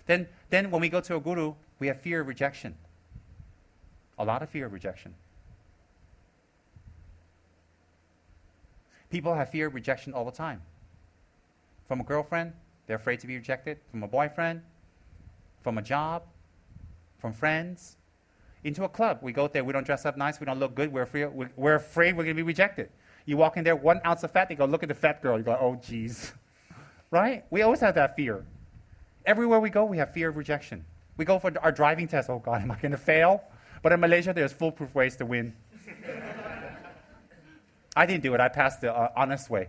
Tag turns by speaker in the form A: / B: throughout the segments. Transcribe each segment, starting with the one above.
A: Then when we go to a guru, we have fear of rejection. A lot of fear of rejection. People have fear of rejection all the time. From a girlfriend, they're afraid to be rejected. From a boyfriend, from a job, from friends. Into a club, we go there, we don't dress up nice, we don't look good, we're afraid we're going to be rejected. You walk in there, 1 ounce of fat, they go, look at the fat girl. You go, oh, geez. Right? We always have that fear. Everywhere we go, we have fear of rejection. We go for our driving test. Oh, God, am I going to fail? But in Malaysia, there's foolproof ways to win. I didn't do it. I passed the honest way.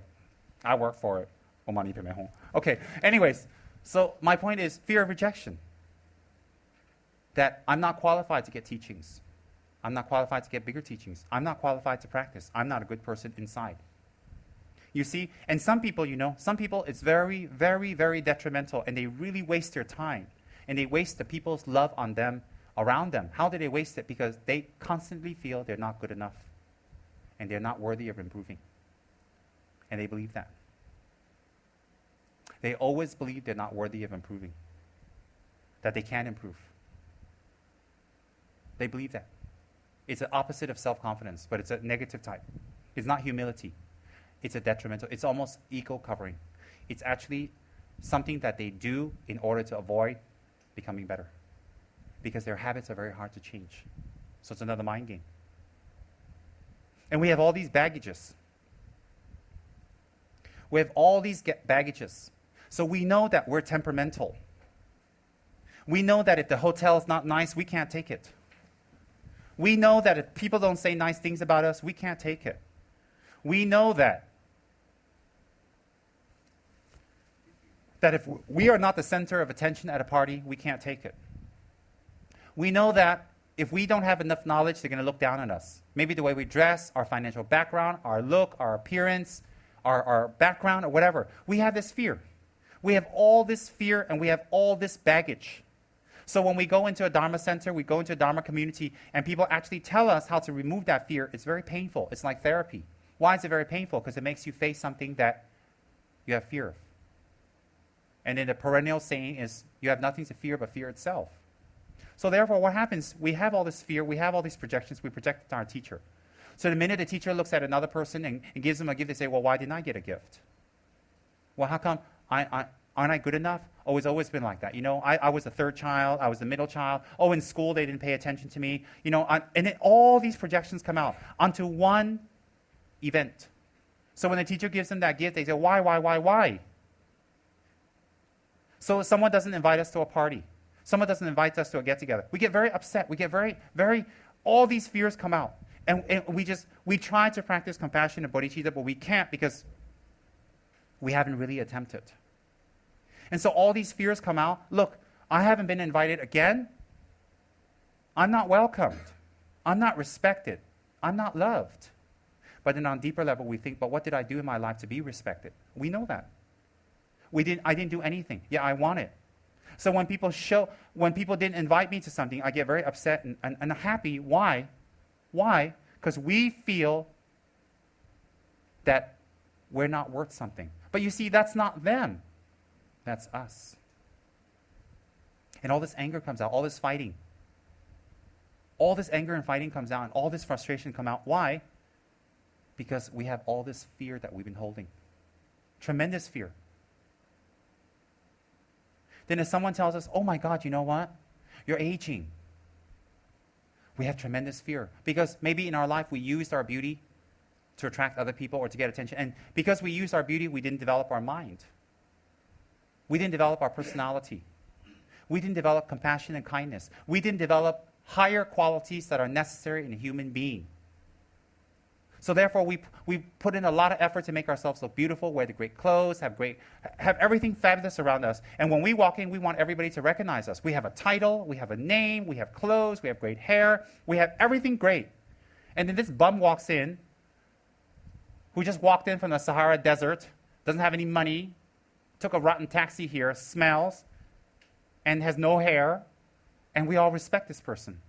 A: I worked for it. Okay, anyways, so my point is fear of rejection. That I'm not qualified to get teachings. I'm not qualified to get bigger teachings. I'm not qualified to practice. I'm not a good person inside. You see? And some people, it's very, very, very detrimental, and they really waste their time. And they waste the people's love on them, around them. How do they waste it? Because they constantly feel they're not good enough. And they're not worthy of improving. And they believe that. They always believe they're not worthy of improving. That they can't improve. They believe that. It's the opposite of self-confidence, but it's a negative type. It's not humility. It's a detrimental. It's almost ego covering. It's actually something that they do in order to avoid becoming better. Because their habits are very hard to change. So it's another mind game. And we have all these baggages. We have all these baggages. So we know that we're temperamental. We know that if the hotel is not nice, we can't take it. We know that if people don't say nice things about us, we can't take it. We know that if we are not the center of attention at a party, we can't take it. We know that if we don't have enough knowledge, they're going to look down on us. Maybe the way we dress, our financial background, our look, our appearance, our background, or whatever. We have this fear. We have all this fear, and we have all this baggage. So when we go into a Dharma center, we go into a Dharma community, and people actually tell us how to remove that fear, it's very painful. It's like therapy. Why is it very painful? Because it makes you face something that you have fear of. And then the perennial saying is, you have nothing to fear but fear itself. So therefore, what happens, we have all this fear, we have all these projections, we project it to our teacher. So the minute the teacher looks at another person and gives them a gift, they say, well, why didn't I get a gift? Well, how come aren't I good enough? Oh, it's always been like that. I was the third child. I was the middle child. Oh, in school, they didn't pay attention to me. And then all these projections come out onto one event. So when the teacher gives them that gift, they say, why? So someone doesn't invite us to a party. Someone doesn't invite us to a get-together. We get very upset. We get very, very, all these fears come out. And we try to practice compassion and bodhicitta, but we can't because we haven't really attempted. And so all these fears come out. Look, I haven't been invited again. I'm not welcomed. I'm not respected. I'm not loved. But then on a deeper level, we think, but what did I do in my life to be respected? We know that. I didn't do anything. Yeah, I want it. So when people didn't invite me to something, I get very upset and unhappy. Why? Why? Because we feel that we're not worth something. But you see, that's not them. That's us. And all this anger comes out, all this fighting. All this anger and fighting comes out, and all this frustration come out. Why? Because we have all this fear that we've been holding. Tremendous fear. Then if someone tells us, oh my God, you know what? You're aging. We have tremendous fear. Because maybe in our life we used our beauty to attract other people or to get attention. And because we used our beauty, we didn't develop our mind. We didn't develop our personality. We didn't develop compassion and kindness. We didn't develop higher qualities that are necessary in a human being. So therefore, we put in a lot of effort to make ourselves look beautiful, wear the great clothes, have everything fabulous around us. And when we walk in, we want everybody to recognize us. We have a title, we have a name, we have clothes, we have great hair, we have everything great. And then this bum walks in, who just walked in from the Sahara Desert, doesn't have any money, took a rotten taxi here, smells, and has no hair, and we all respect this person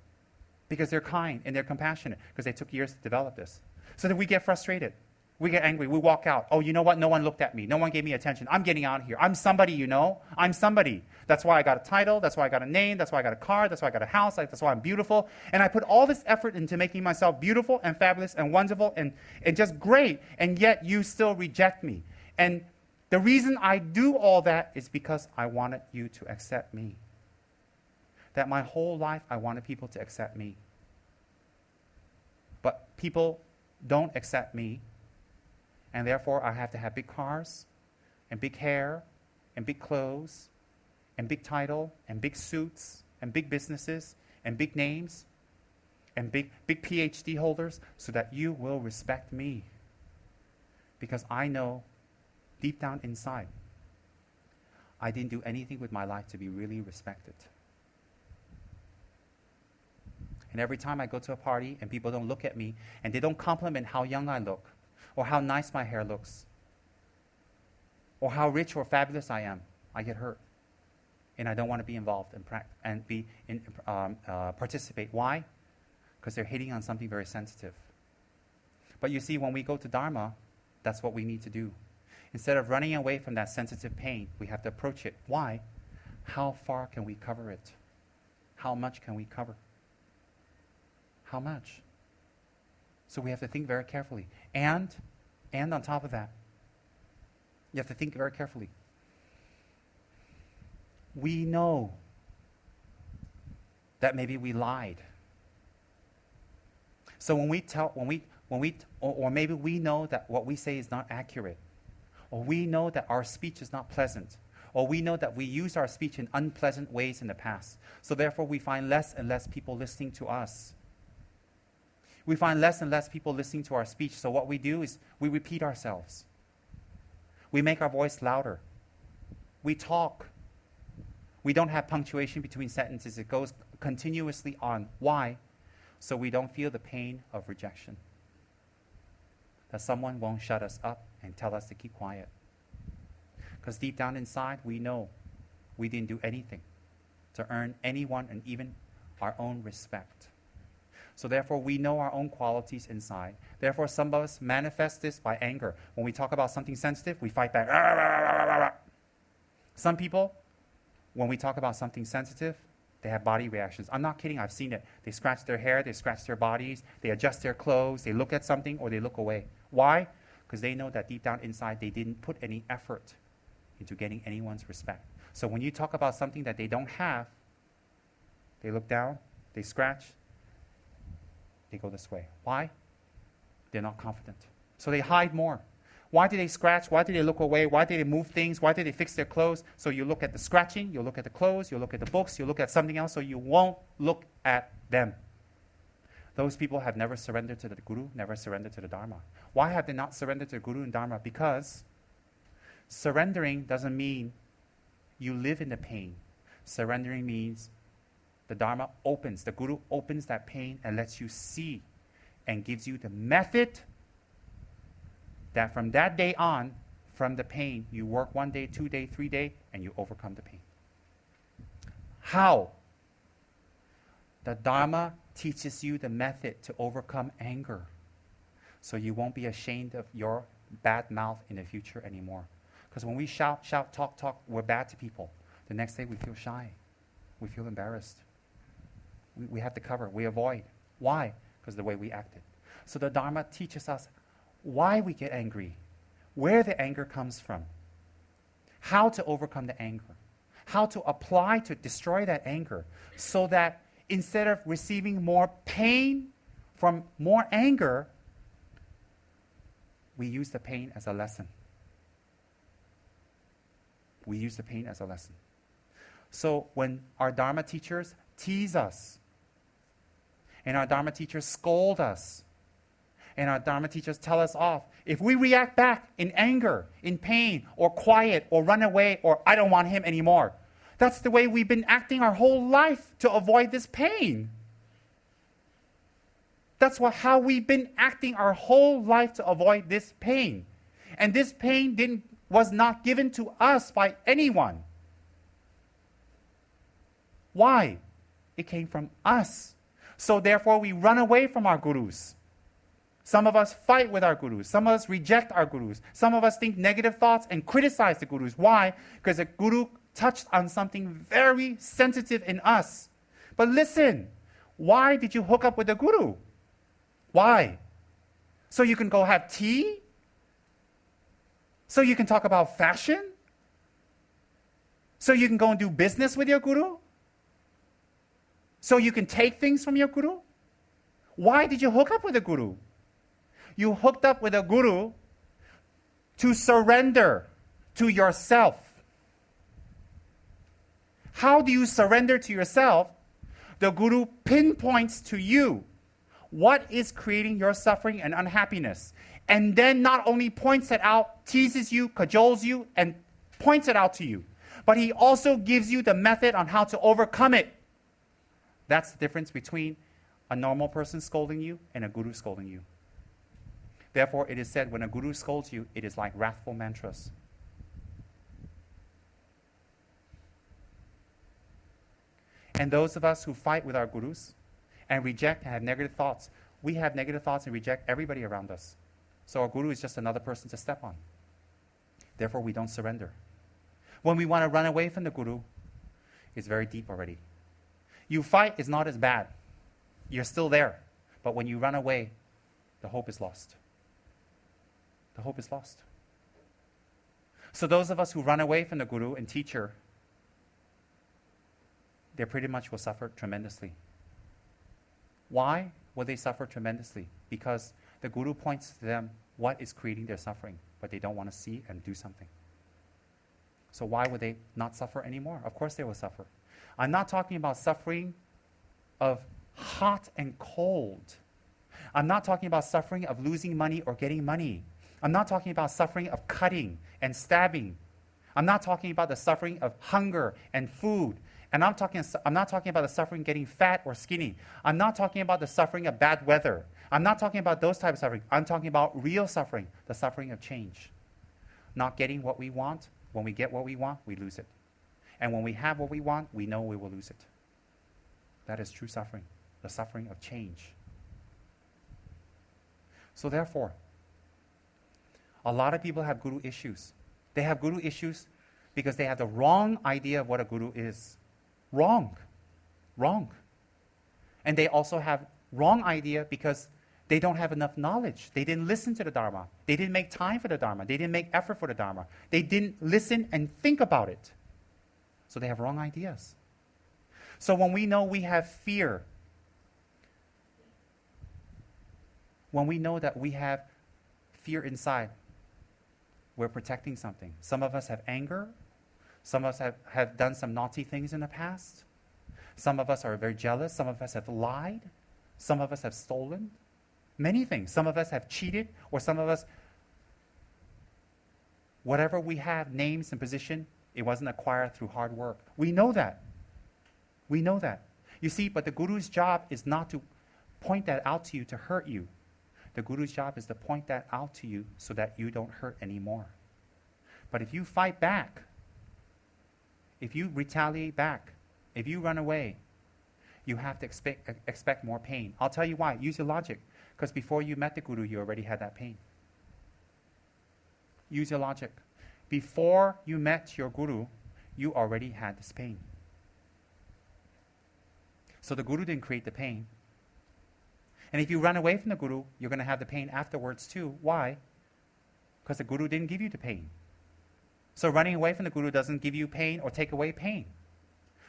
A: because they're kind and they're compassionate because they took years to develop this. So then we get frustrated. We get angry. We walk out. Oh, you know what? No one looked at me. No one gave me attention. I'm getting out of here. I'm somebody, you know. I'm somebody. That's why I got a title. That's why I got a name. That's why I got a car. That's why I got a house. That's why I'm beautiful. And I put all this effort into making myself beautiful and fabulous and wonderful and just great. And yet you still reject me. And the reason I do all that is because I wanted you to accept me. That my whole life I wanted people to accept me. But people don't accept me. And therefore, I have to have big cars, and big hair, and big clothes, and big title, and big suits, and big businesses, and big names, and big PhD holders, so that you will respect me. Because I know, deep down inside, I didn't do anything with my life to be really respected. And every time I go to a party, and people don't look at me, and they don't compliment how young I look, or how nice my hair looks, or how rich or fabulous I am, I get hurt. And I don't want to be involved and participate. Why? Because they're hitting on something very sensitive. But you see, when we go to Dharma, that's what we need to do. Instead of running away from that sensitive pain, we have to approach it. Why? How far can we cover it? How much can we cover? How much? So we have to think very carefully. And on top of that, you have to think very carefully. We know that maybe we lied. So or maybe we know that what we say is not accurate. Or we know that our speech is not pleasant. Or we know that we use our speech in unpleasant ways in the past. So therefore we find less and less people listening to us. We find less and less people listening to our speech. So what we do is we repeat ourselves. We make our voice louder. We talk. We don't have punctuation between sentences. It goes continuously on. Why? So we don't feel the pain of rejection. That someone won't shut us up and tell us to keep quiet. Because deep down inside, we know we didn't do anything to earn anyone and even our own respect. So therefore, we know our own qualities inside. Therefore, some of us manifest this by anger. When we talk about something sensitive, we fight back. Some people, when we talk about something sensitive, they have body reactions. I'm not kidding, I've seen it. They scratch their hair, they scratch their bodies, they adjust their clothes, they look at something or they look away. Why? Because they know that deep down inside, they didn't put any effort into getting anyone's respect. So when you talk about something that they don't have, they look down, they scratch, they go this way. Why? They're not confident. So they hide more. Why do they scratch? Why do they look away? Why do they move things? Why do they fix their clothes? So you look at the scratching, you look at the clothes, you look at the books, you look at something else, so you won't look at them. Those people have never surrendered to the Guru, never surrendered to the Dharma. Why have they not surrendered to the Guru and Dharma? Because surrendering doesn't mean you live in the pain. Surrendering means the Dharma opens, the Guru opens that pain and lets you see and gives you the method that from that day on, from the pain, you work 1 day, 2 day, 3 day, and you overcome the pain. How? The Dharma teaches you the method to overcome anger. So you won't be ashamed of your bad mouth in the future anymore. Because when we shout, talk, we're bad to people. The next day we feel shy. We feel embarrassed. We have to cover. We avoid. Why? Because of the way we acted. So the Dharma teaches us why we get angry, where the anger comes from, how to overcome the anger, how to apply to destroy that anger, so that instead of receiving more pain from more anger, we use the pain as a lesson. We use the pain as a lesson. So when our Dharma teachers tease us, and our Dharma teachers scold us, and our Dharma teachers tell us off, if we react back in anger, in pain, or quiet, or run away, or I don't want him anymore, that's the way we've been acting our whole life to avoid this pain. That's how we've been acting our whole life to avoid this pain. And this pain was not given to us by anyone. Why? It came from us. So therefore we run away from our gurus. Some of us fight with our gurus. Some of us reject our gurus. Some of us think negative thoughts and criticize the gurus. Why? Because the guru touched on something very sensitive in us. But listen, why did you hook up with the guru? Why? So you can go have tea? So you can talk about fashion? So you can go and do business with your guru? So you can take things from your guru? Why did you hook up with a guru? You hooked up with a guru to surrender to yourself. How do you surrender to yourself? The guru pinpoints to you what is creating your suffering and unhappiness. And then not only points it out, teases you, cajoles you, and points it out to you, but he also gives you the method on how to overcome it. That's the difference between a normal person scolding you and a guru scolding you. Therefore, it is said when a guru scolds you, it is like wrathful mantras. And those of us who fight with our gurus and reject and have negative thoughts, we have negative thoughts and reject everybody around us. So our guru is just another person to step on. Therefore, we don't surrender. When we want to run away from the guru, it's very deep already. You fight is not as bad. You're still there. But when you run away, the hope is lost. The hope is lost. So those of us who run away from the guru and teacher, they pretty much will suffer tremendously. Why will they suffer tremendously? Because the guru points to them what is creating their suffering, but they don't want to see and do something. So why would they not suffer anymore? Of course they will suffer. I'm not talking about suffering of hot and cold. I'm not talking about suffering of losing money or getting money. I'm not talking about suffering of cutting and stabbing. I'm not talking about the suffering of hunger and food. And I'm not talking about the suffering getting fat or skinny. I'm not talking about the suffering of bad weather. I'm not talking about those types of suffering. I'm talking about real suffering, the suffering of change. Not getting what we want. When we get what we want, we lose it. And when we have what we want, we know we will lose it. That is true suffering, the suffering of change. So therefore, a lot of people have guru issues. They have guru issues because they have the wrong idea of what a guru is. Wrong. And they also have wrong idea because they don't have enough knowledge. They didn't listen to the Dharma. They didn't make time for the Dharma. They didn't make effort for the Dharma. They didn't listen and think about it. So they have wrong ideas. So when we know we have fear, when we know that we have fear inside, we're protecting something. Some of us have anger. Some of us have done some naughty things in the past. Some of us are very jealous. Some of us have lied. Some of us have stolen. Many things. Some of us have cheated, or some of us, whatever we have, names and position, it wasn't acquired through hard work. We know that. We know that. You see, but the guru's job is not to point that out to you to hurt you. The guru's job is to point that out to you so that you don't hurt anymore. But if you fight back, if you retaliate back, if you run away, you have to expect more pain. I'll tell you why. Use your logic. Because before you met the guru, you already had that pain. Use your logic. Before you met your guru, you already had this pain. So the guru didn't create the pain. And if you run away from the guru, you're going to have the pain afterwards too. Why? Because the guru didn't give you the pain. So running away from the guru doesn't give you pain or take away pain.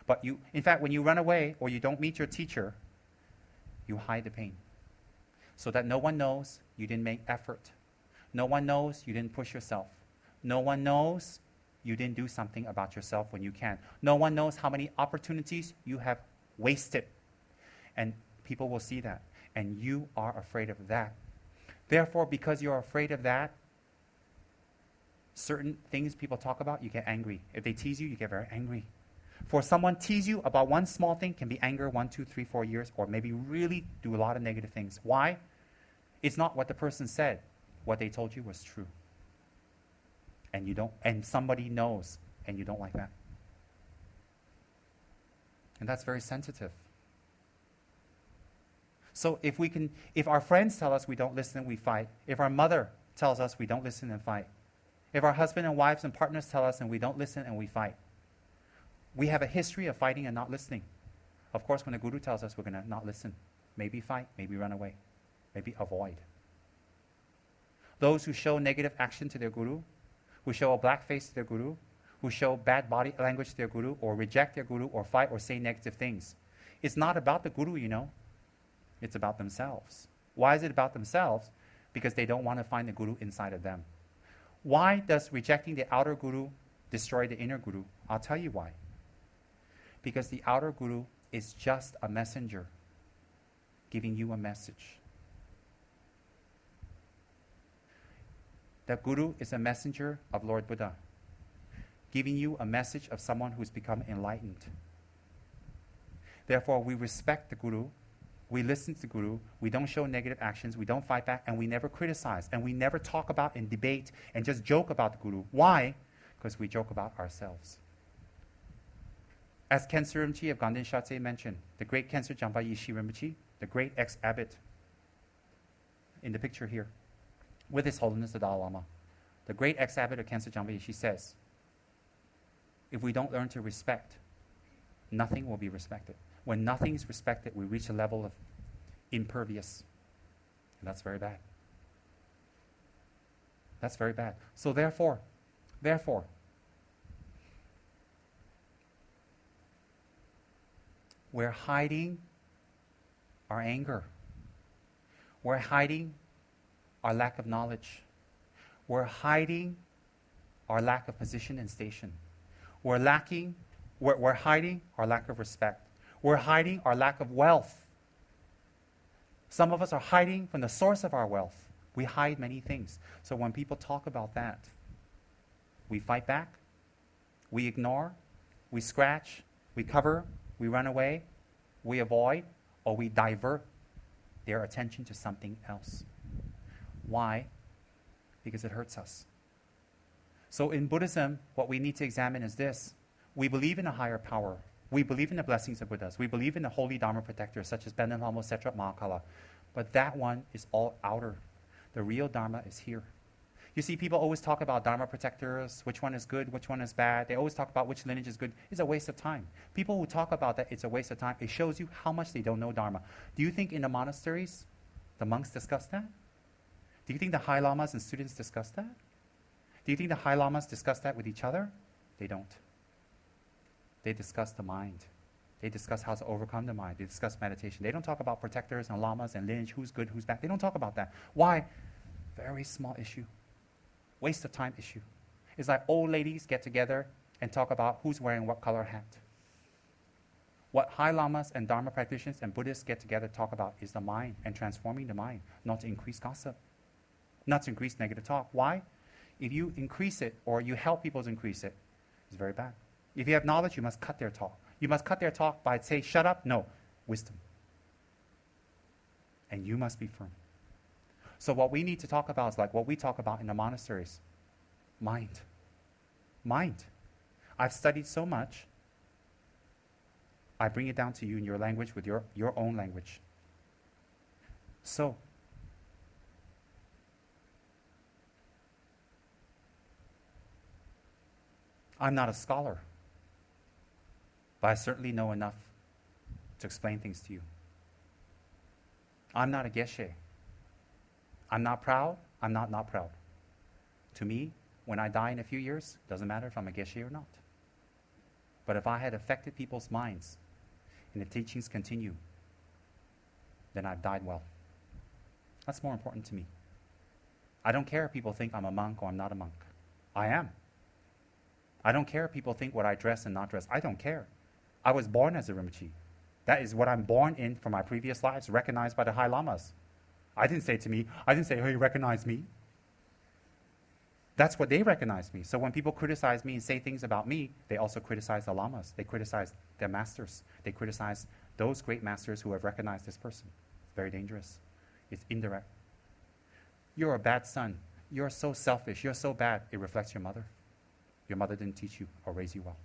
A: But in fact, when you run away or you don't meet your teacher, you hide the pain. So that no one knows you didn't make effort. No one knows you didn't push yourself. No one knows you didn't do something about yourself when you can. No one knows how many opportunities you have wasted. And people will see that. And you are afraid of that. Therefore, because you're afraid of that, certain things people talk about, you get angry. If they tease you, you get very angry. For someone tease you about one small thing can be anger 1, 2, 3, 4 years, or maybe really do a lot of negative things. Why? It's not what the person said. What they told you was true. And you don't, and somebody knows, and you don't like that. And that's very sensitive. So if our friends tell us we don't listen, we fight. If our mother tells us we don't listen and fight. If our husband and wives and partners tell us and we don't listen and we fight. We have a history of fighting and not listening. Of course, when the Guru tells us we're going to not listen, maybe fight, maybe run away, maybe avoid. Those who show negative action to their Guru, who show a black face to their Guru, who show bad body language to their Guru, or reject their Guru, or fight or say negative things. It's not about the Guru, you know. It's about themselves. Why is it about themselves? Because they don't want to find the Guru inside of them. Why does rejecting the outer Guru destroy the inner Guru? I'll tell you why. Because the outer Guru is just a messenger giving you a message. The Guru is a messenger of Lord Buddha, giving you a message of someone who's become enlightened. Therefore, we respect the Guru, we listen to the Guru, we don't show negative actions, we don't fight back, and we never criticize, and we never talk about and debate and just joke about the Guru. Why? Because we joke about ourselves. As Khensa Rinpoche of Ganden Shatse mentioned, the great Khensa Jampa Yishi Rinpoche, the great ex-abbot in the picture here, with His Holiness the Dalai Lama, the great ex-abbot of Khensa Jampa Yishi says, if we don't learn to respect, nothing will be respected. When nothing is respected, we reach a level of impervious. And that's very bad. That's very bad. So therefore, we're hiding our anger. We're hiding our lack of knowledge. We're hiding our lack of position and station. We're hiding our lack of respect. We're hiding our lack of wealth. Some of us are hiding from the source of our wealth. We hide many things. So when people talk about that, we fight back, we ignore, we scratch, we cover, we run away, we avoid, or we divert their attention to something else. Why? Because it hurts us. So in Buddhism, what we need to examine is this. We believe in a higher power. We believe in the blessings of Buddhas. We believe in the holy Dharma protectors such as Benden Lhamo, Setrat Mahakala. But that one is all outer. The real Dharma is here. You see, people always talk about Dharma protectors, which one is good, which one is bad. They always talk about which lineage is good. It's a waste of time. People who talk about that, it's a waste of time. It shows you how much they don't know Dharma. Do you think in the monasteries, the monks discuss that? Do you think the High Lamas and students discuss that? Do you think the High Lamas discuss that with each other? They don't. They discuss the mind. They discuss how to overcome the mind. They discuss meditation. They don't talk about protectors and lamas and lineage, who's good, who's bad. They don't talk about that. Why? Very small issue. Waste of time issue. It's like old ladies get together and talk about who's wearing what color hat. What High Lamas and Dharma practitioners and Buddhists get together to talk about is the mind and transforming the mind, not to increase gossip, not to increase negative talk. Why? If you increase it or you help people to increase it, it's very bad. If you have knowledge, you must cut their talk. You must cut their talk by say, shut up. No, wisdom. And you must be firm. So what we need to talk about is like what we talk about in the monasteries. Mind. Mind. I've studied so much. I bring it down to you in your language with your own language. So, I'm not a scholar, but I certainly know enough to explain things to you. I'm not a geshe. I'm not proud. I'm not proud. To me, when I die in a few years, doesn't matter if I'm a geshe or not. But if I had affected people's minds and the teachings continue, then I've died well. That's more important to me. I don't care if people think I'm a monk or I'm not a monk. I am. I don't care if people think what I dress and not dress. I don't care. I was born as a Rinpoche. That is what I'm born in from my previous lives, recognized by the High Lamas. I didn't say, hey, you recognize me. That's what they recognize me. So when people criticize me and say things about me, they also criticize the Lamas. They criticize their masters. They criticize those great masters who have recognized this person. It's very dangerous. It's indirect. You're a bad son. You're so selfish. You're so bad. It reflects your mother. Your mother didn't teach you or raise you well.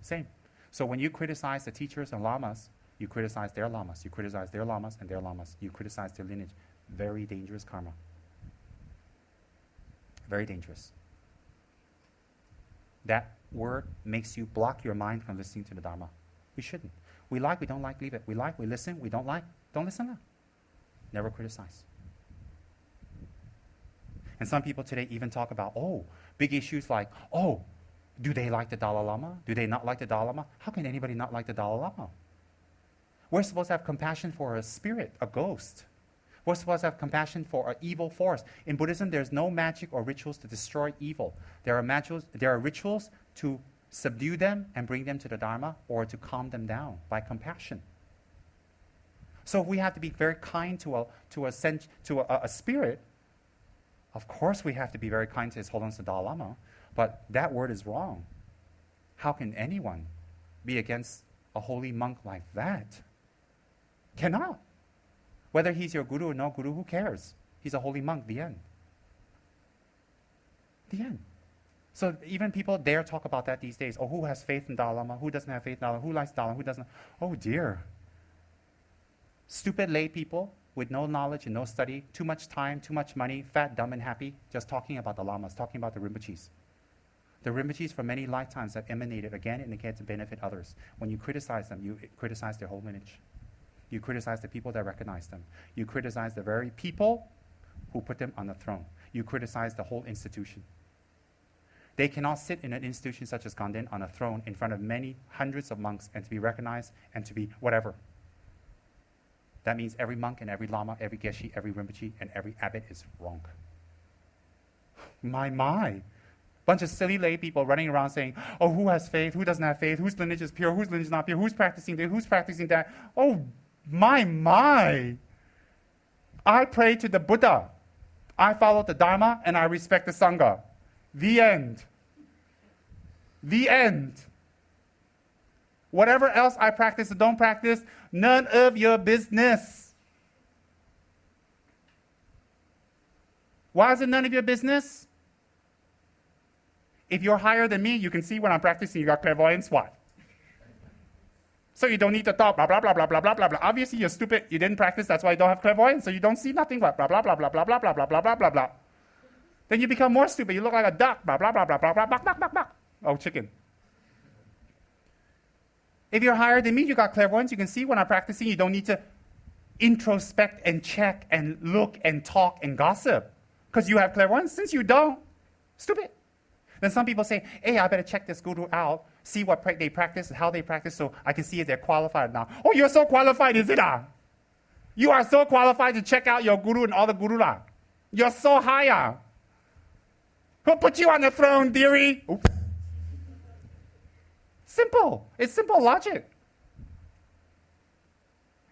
A: Same. So when you criticize the teachers and Lamas, You criticize their lamas. You criticize their lamas and their lamas. You criticize their lineage. Very dangerous karma. Very dangerous. That word makes you block your mind from listening to the Dharma. We shouldn't. We like, we don't like, leave it. We like, we listen, we don't like, don't listen now. Never criticize. And some people today even talk about, big issues like, do they like the Dalai Lama? Do they not like the Dalai Lama? How can anybody not like the Dalai Lama? We're supposed to have compassion for a spirit, a ghost. We're supposed to have compassion for an evil force. In Buddhism, there's no magic or rituals to destroy evil. There are rituals to subdue them and bring them to the Dharma, or to calm them down by compassion. So if we have to be very kind to a spirit, of course we have to be very kind to His Holiness the Dalai Lama, but that word is wrong. How can anyone be against a holy monk like that? Cannot. Whether he's your guru or no guru, who cares? He's a holy monk, the end. The end. So even people dare talk about that these days. Who has faith in Dalai Lama? Who doesn't have faith in Dalai Lama? Who likes Dalai Lama? Who doesn't? Oh dear. Stupid lay people with no knowledge and no study, too much time, too much money, fat, dumb, and happy, just talking about the Lamas, talking about the Rinpoches. The Rinpoches for many lifetimes have emanated again and again to benefit others. When you criticize them, you criticize their whole lineage. You criticize the people that recognize them. You criticize the very people who put them on the throne. You criticize the whole institution. They cannot sit in an institution such as Ganden on a throne in front of many hundreds of monks and to be recognized and to be whatever. That means every monk and every lama, every geshe, every rinpoche, and every abbot is wrong. My. Bunch of silly lay people running around saying, who has faith, who doesn't have faith, whose lineage is pure, whose lineage is not pure, who's practicing this, who's practicing that. My. I pray to the Buddha. I follow the Dharma and I respect the Sangha. The end. The end. Whatever else I practice or don't practice, none of your business. Why is it none of your business? If you're higher than me, you can see when I'm practicing, you got clairvoyance, what? So you don't need to talk, blah, blah, blah, blah, blah, blah, blah, blah. Obviously, you're stupid. You didn't practice, that's why you don't have clairvoyance, so you don't see nothing, blah, blah, blah, blah, blah, blah, blah, blah, blah, blah, blah, blah, blah. Then you become more stupid. You look like a duck, blah, blah, blah, blah, blah, blah, blah, blah, blah, blah. Oh, chicken. If you're higher than me, you got clairvoyance. You can see when I'm practicing, you don't need to introspect and check and look and talk and gossip because you have clairvoyance. Since you don't, stupid. Then some people say, hey, I better check this guru out, see what they practice, how they practice, so I can see if they're qualified now. Oh, you're so qualified, is it? You are so qualified to check out your guru and all the guru. You're so high. Who put you on the throne, dearie? Oops. Simple. It's simple logic.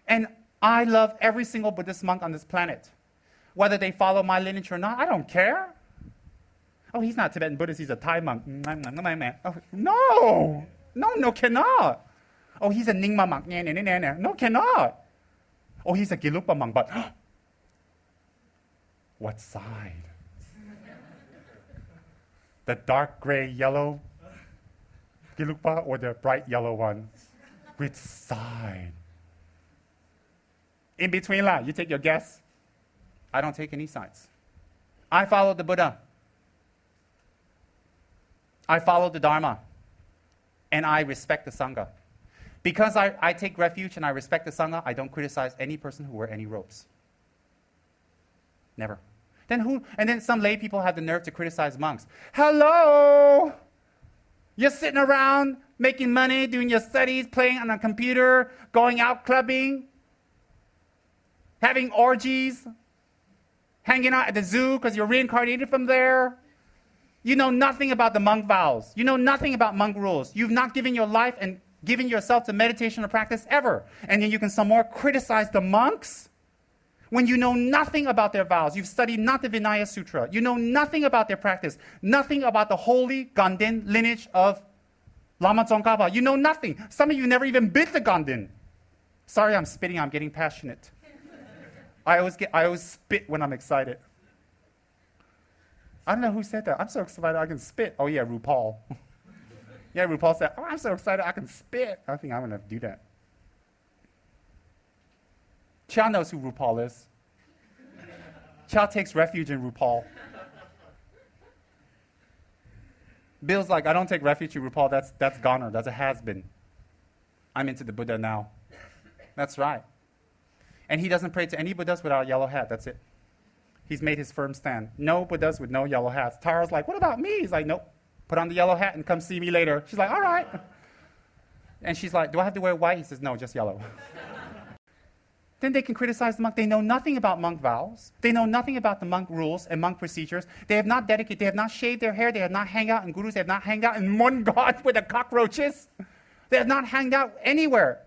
A: And I love every single Buddhist monk on this planet. Whether they follow my lineage or not, I don't care. Oh, he's not Tibetan Buddhist, he's a Thai monk. Oh, no, cannot. Oh, he's a Nyingma monk. No, cannot. Oh, he's a Gelugpa monk, but what side? The dark gray yellow Gelugpa or the bright yellow one? Which side? In between, you take your guess. I don't take any sides. I follow the Buddha. I follow the Dharma. And I respect the Sangha. Because I take refuge and I respect the Sangha, I don't criticize any person who wear any robes. Never. And then some lay people have the nerve to criticize monks. Hello! You're sitting around making money, doing your studies, playing on a computer, going out clubbing, having orgies, hanging out at the zoo because you're reincarnated from there. You know nothing about the monk vows. You know nothing about monk rules. You've not given your life and given yourself to meditation or practice ever. And then you can some more criticize the monks when you know nothing about their vows. You've studied not the Vinaya Sutra. You know nothing about their practice. Nothing about the holy Ganden lineage of Lama Tsongkhapa. You know nothing. Some of you never even been to Ganden. Sorry, I'm spitting. I'm getting passionate. I always spit when I'm excited. I don't know who said that. I'm so excited I can spit. Oh yeah, RuPaul. Yeah, RuPaul said, I'm so excited I can spit. I think I'm going to do that. Chia knows who RuPaul is. Chia takes refuge in RuPaul. Bill's like, I don't take refuge in RuPaul. That's goner. That's a has-been. I'm into the Buddha now. That's right. And he doesn't pray to any Buddhas without a yellow hat. That's it. He's made his firm stand. No Buddhas with no yellow hats. Tara's like, what about me? He's like, nope. Put on the yellow hat and come see me later. She's like, all right. And she's like, do I have to wear white? He says, no, just yellow. Then they can criticize the monk. They know nothing about monk vows. They know nothing about the monk rules and monk procedures. They have not dedicated, they have not shaved their hair. They have not hanged out in gurus. They have not hanged out in Mon God with the cockroaches. They have not hanged out anywhere.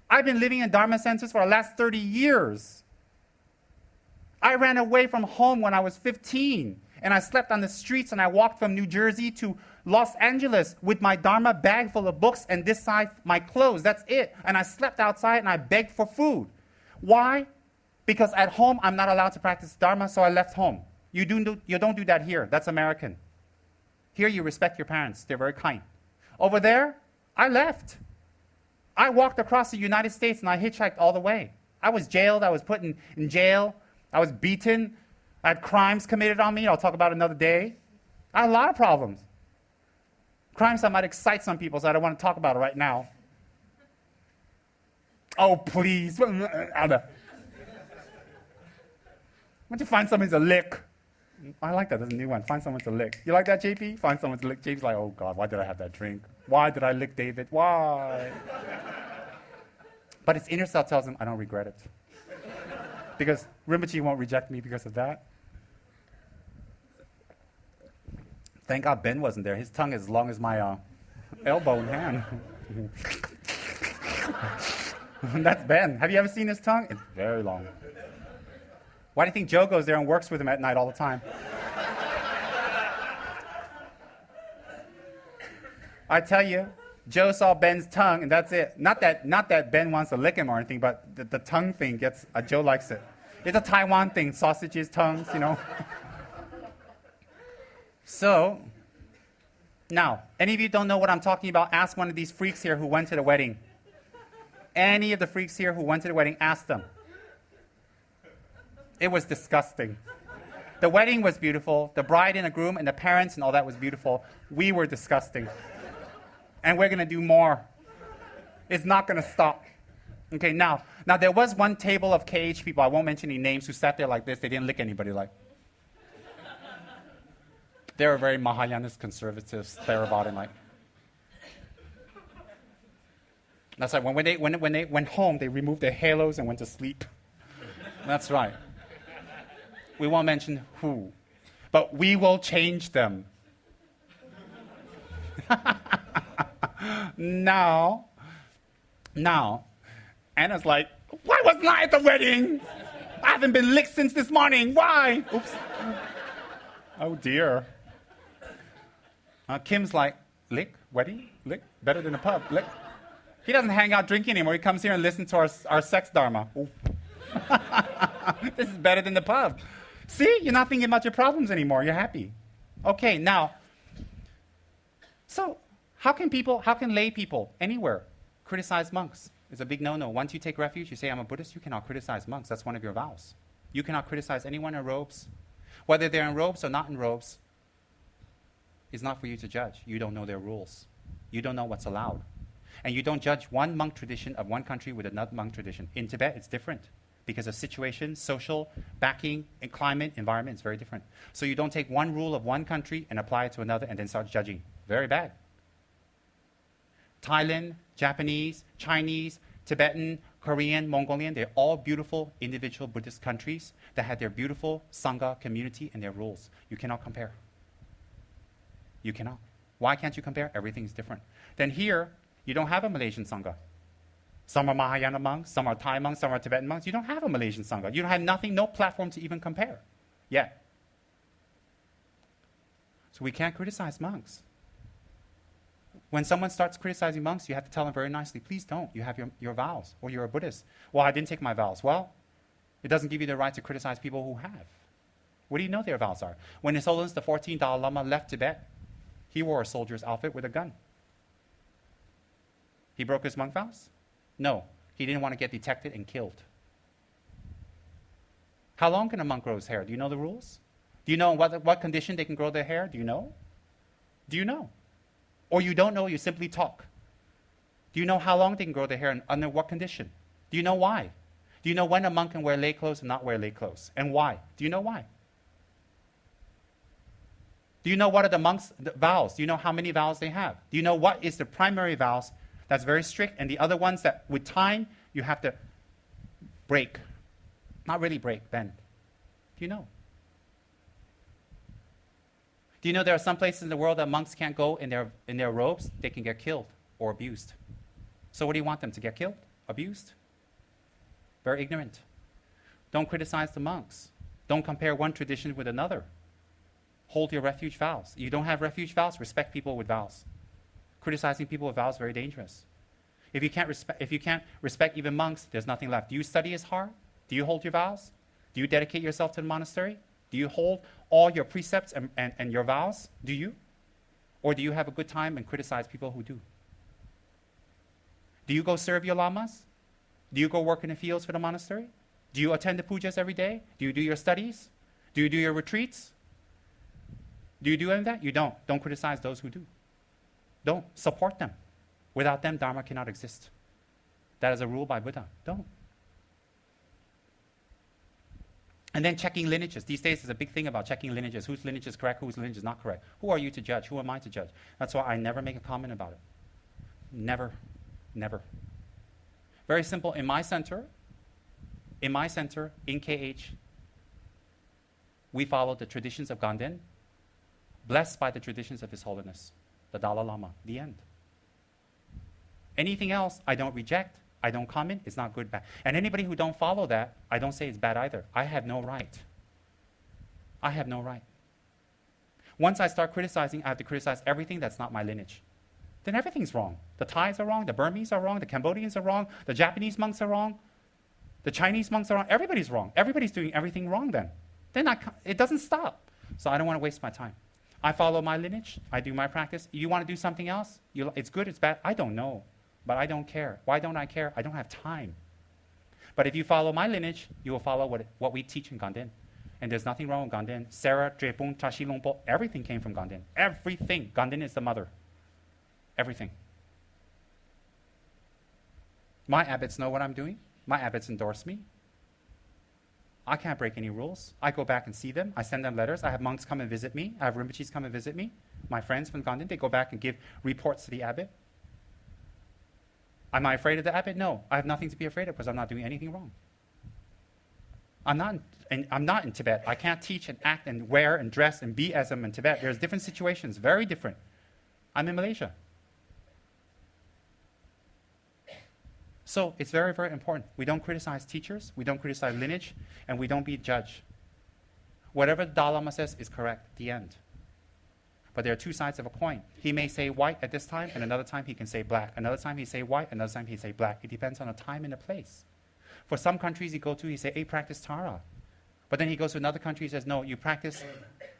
A: I've been living in Dharma centers for the last 30 years. I ran away from home when I was 15, and I slept on the streets, and I walked from New Jersey to Los Angeles with my Dharma bag full of books and this side my clothes. That's it. And I slept outside, and I begged for food. Why? Because at home, I'm not allowed to practice Dharma, so I left home. You don't do that here. That's American. Here, you respect your parents. They're very kind. Over there, I left. I walked across the United States, and I hitchhiked all the way. I was jailed. I was put in jail. I was beaten. I had crimes committed on me. I'll talk about it another day. I had a lot of problems. Crimes that might excite some people, so I don't want to talk about it right now. Oh, please. Why don't you find someone to lick? I like that. There's a new one. Find someone to lick. You like that, JP? Find someone to lick. JP's like, oh, God, why did I have that drink? Why did I lick David? Why? But his inner self tells him, I don't regret it. Because Rinpoche won't reject me because of that. Thank God Ben wasn't there. His tongue is as long as my elbow and hand. That's Ben. Have you ever seen his tongue? It's very long. Why do you think Joe goes there and works with him at night all the time? I tell you, Joe saw Ben's tongue, and that's it. Not that Ben wants to lick him or anything, but the tongue thing gets, Joe likes it. It's a Taiwan thing, sausages, tongues, you know. So, now, any of you don't know what I'm talking about, ask one of these freaks here who went to the wedding. Any of the freaks here who went to the wedding, ask them. It was disgusting. The wedding was beautiful. The bride and the groom and the parents and all that was beautiful. We were disgusting. And we're going to do more. It's not going to stop. Okay, now there was one table of KH people, I won't mention any names, who sat there like this. They didn't lick anybody like. They were very Mahayanist conservatives, Theravada like. That's right. When they went home, they removed their halos and went to sleep. That's right. We won't mention who, but we will change them. Now, Anna's like, why wasn't I at the wedding? I haven't been licked since this morning. Why? Oops. Oh, dear. Kim's like, lick, wedding, lick, better than a pub, lick. He doesn't hang out drinking anymore. He comes here and listens to our sex dharma. This is better than the pub. See, you're not thinking about your problems anymore. You're happy. Okay, now, so how can lay people anywhere criticize monks? It's a big no-no. Once you take refuge, you say, I'm a Buddhist, you cannot criticize monks. That's one of your vows. You cannot criticize anyone in robes. Whether they're in robes or not in robes is not for you to judge. You don't know their rules. You don't know what's allowed. And you don't judge one monk tradition of one country with another monk tradition. In Tibet, it's different because of situation, social, backing, and climate, environment, it's very different. So you don't take one rule of one country and apply it to another and then start judging. Very bad. Thailand, Japanese, Chinese, Tibetan, Korean, Mongolian, they're all beautiful individual Buddhist countries that have their beautiful Sangha community and their rules. You cannot compare. You cannot. Why can't you compare? Everything's different. Then here, you don't have a Malaysian Sangha. Some are Mahayana monks, some are Thai monks, some are Tibetan monks. You don't have a Malaysian Sangha. You don't have nothing, no platform to even compare yet. So we can't criticize monks. When someone starts criticizing monks, you have to tell them very nicely, please don't. You have your vows, or you're a Buddhist. Well, I didn't take my vows. Well, it doesn't give you the right to criticize people who have. What do you know their vows are? When His Holiness the 14th Dalai Lama left Tibet, he wore a soldier's outfit with a gun. He broke his monk vows? No, he didn't want to get detected and killed. How long can a monk grow his hair? Do you know the rules? Do you know what condition they can grow their hair? Do you know? Do you know? Or you don't know, you simply talk. Do you know how long they can grow their hair and under what condition? Do you know why? Do you know when a monk can wear lay clothes and not wear lay clothes? And why? Do you know why? Do you know what are the monks' vows? Do you know how many vows they have? Do you know what is the primary vows that's very strict and the other ones that with time you have to break? Not really break, bend. Do you know? Do you know there are some places in the world that monks can't go in their robes? They can get killed or abused. So what do you want them to get killed? Abused? Very ignorant. Don't criticize the monks. Don't compare one tradition with another. Hold your refuge vows. You don't have refuge vows, respect people with vows. Criticizing people with vows is very dangerous. If you can't respect even monks, there's nothing left. Do you study as hard? Do you hold your vows? Do you dedicate yourself to the monastery? Do you hold all your precepts and your vows? Do you? Or do you have a good time and criticize people who do? Do you go serve your lamas? Do you go work in the fields for the monastery? Do you attend the pujas every day? Do you do your studies? Do you do your retreats? Do you do any of that? You don't. Don't criticize those who do. Don't support them. Without them, Dharma cannot exist. That is a rule by Buddha. Don't. And then checking lineages. These days, there's a big thing about checking lineages. Whose lineage is correct, whose lineage is not correct. Who are you to judge? Who am I to judge? That's why I never make a comment about it. Never. Never. Very simple. In my center, in KH, we follow the traditions of Ganden, blessed by the traditions of His Holiness, the Dalai Lama. The end. Anything else, I don't reject. I don't comment. It's not good, bad. And anybody who don't follow that, I don't say it's bad either. I have no right. I have no right. Once I start criticizing, I have to criticize everything that's not my lineage. Then everything's wrong. The Thais are wrong, the Burmese are wrong, the Cambodians are wrong, the Japanese monks are wrong, the Chinese monks are wrong. Everybody's wrong. Everybody's doing everything wrong then. It doesn't stop. So I don't want to waste my time. I follow my lineage. I do my practice. You want to do something else? It's good, it's bad? I don't know. But I don't care. Why don't I care? I don't have time. But if you follow my lineage, you will follow what we teach in Ganden. And there's nothing wrong with Ganden. Sarah, Drepung, Tashi Longpo, everything came from Ganden. Everything. Ganden is the mother. Everything. My abbots know what I'm doing. My abbots endorse me. I can't break any rules. I go back and see them. I send them letters. I have monks come and visit me. I have Rinpoches come and visit me. My friends from Ganden, they go back and give reports to the abbot. Am I afraid of the abbot? No. I have nothing to be afraid of because I'm not doing anything wrong. I'm not in Tibet. I can't teach and act and wear and dress and be as I'm in Tibet. There's different situations, very different. I'm in Malaysia. So it's very, very important. We don't criticize teachers, we don't criticize lineage, and we don't be judged. Whatever the Dalai Lama says is correct, the end. But there are two sides of a coin. He may say white at this time, and another time he can say black. Another time he say white, another time he say black. It depends on the time and the place. For some countries he go to, he say, hey, practice Tara. But then he goes to another country, he says, no, you practice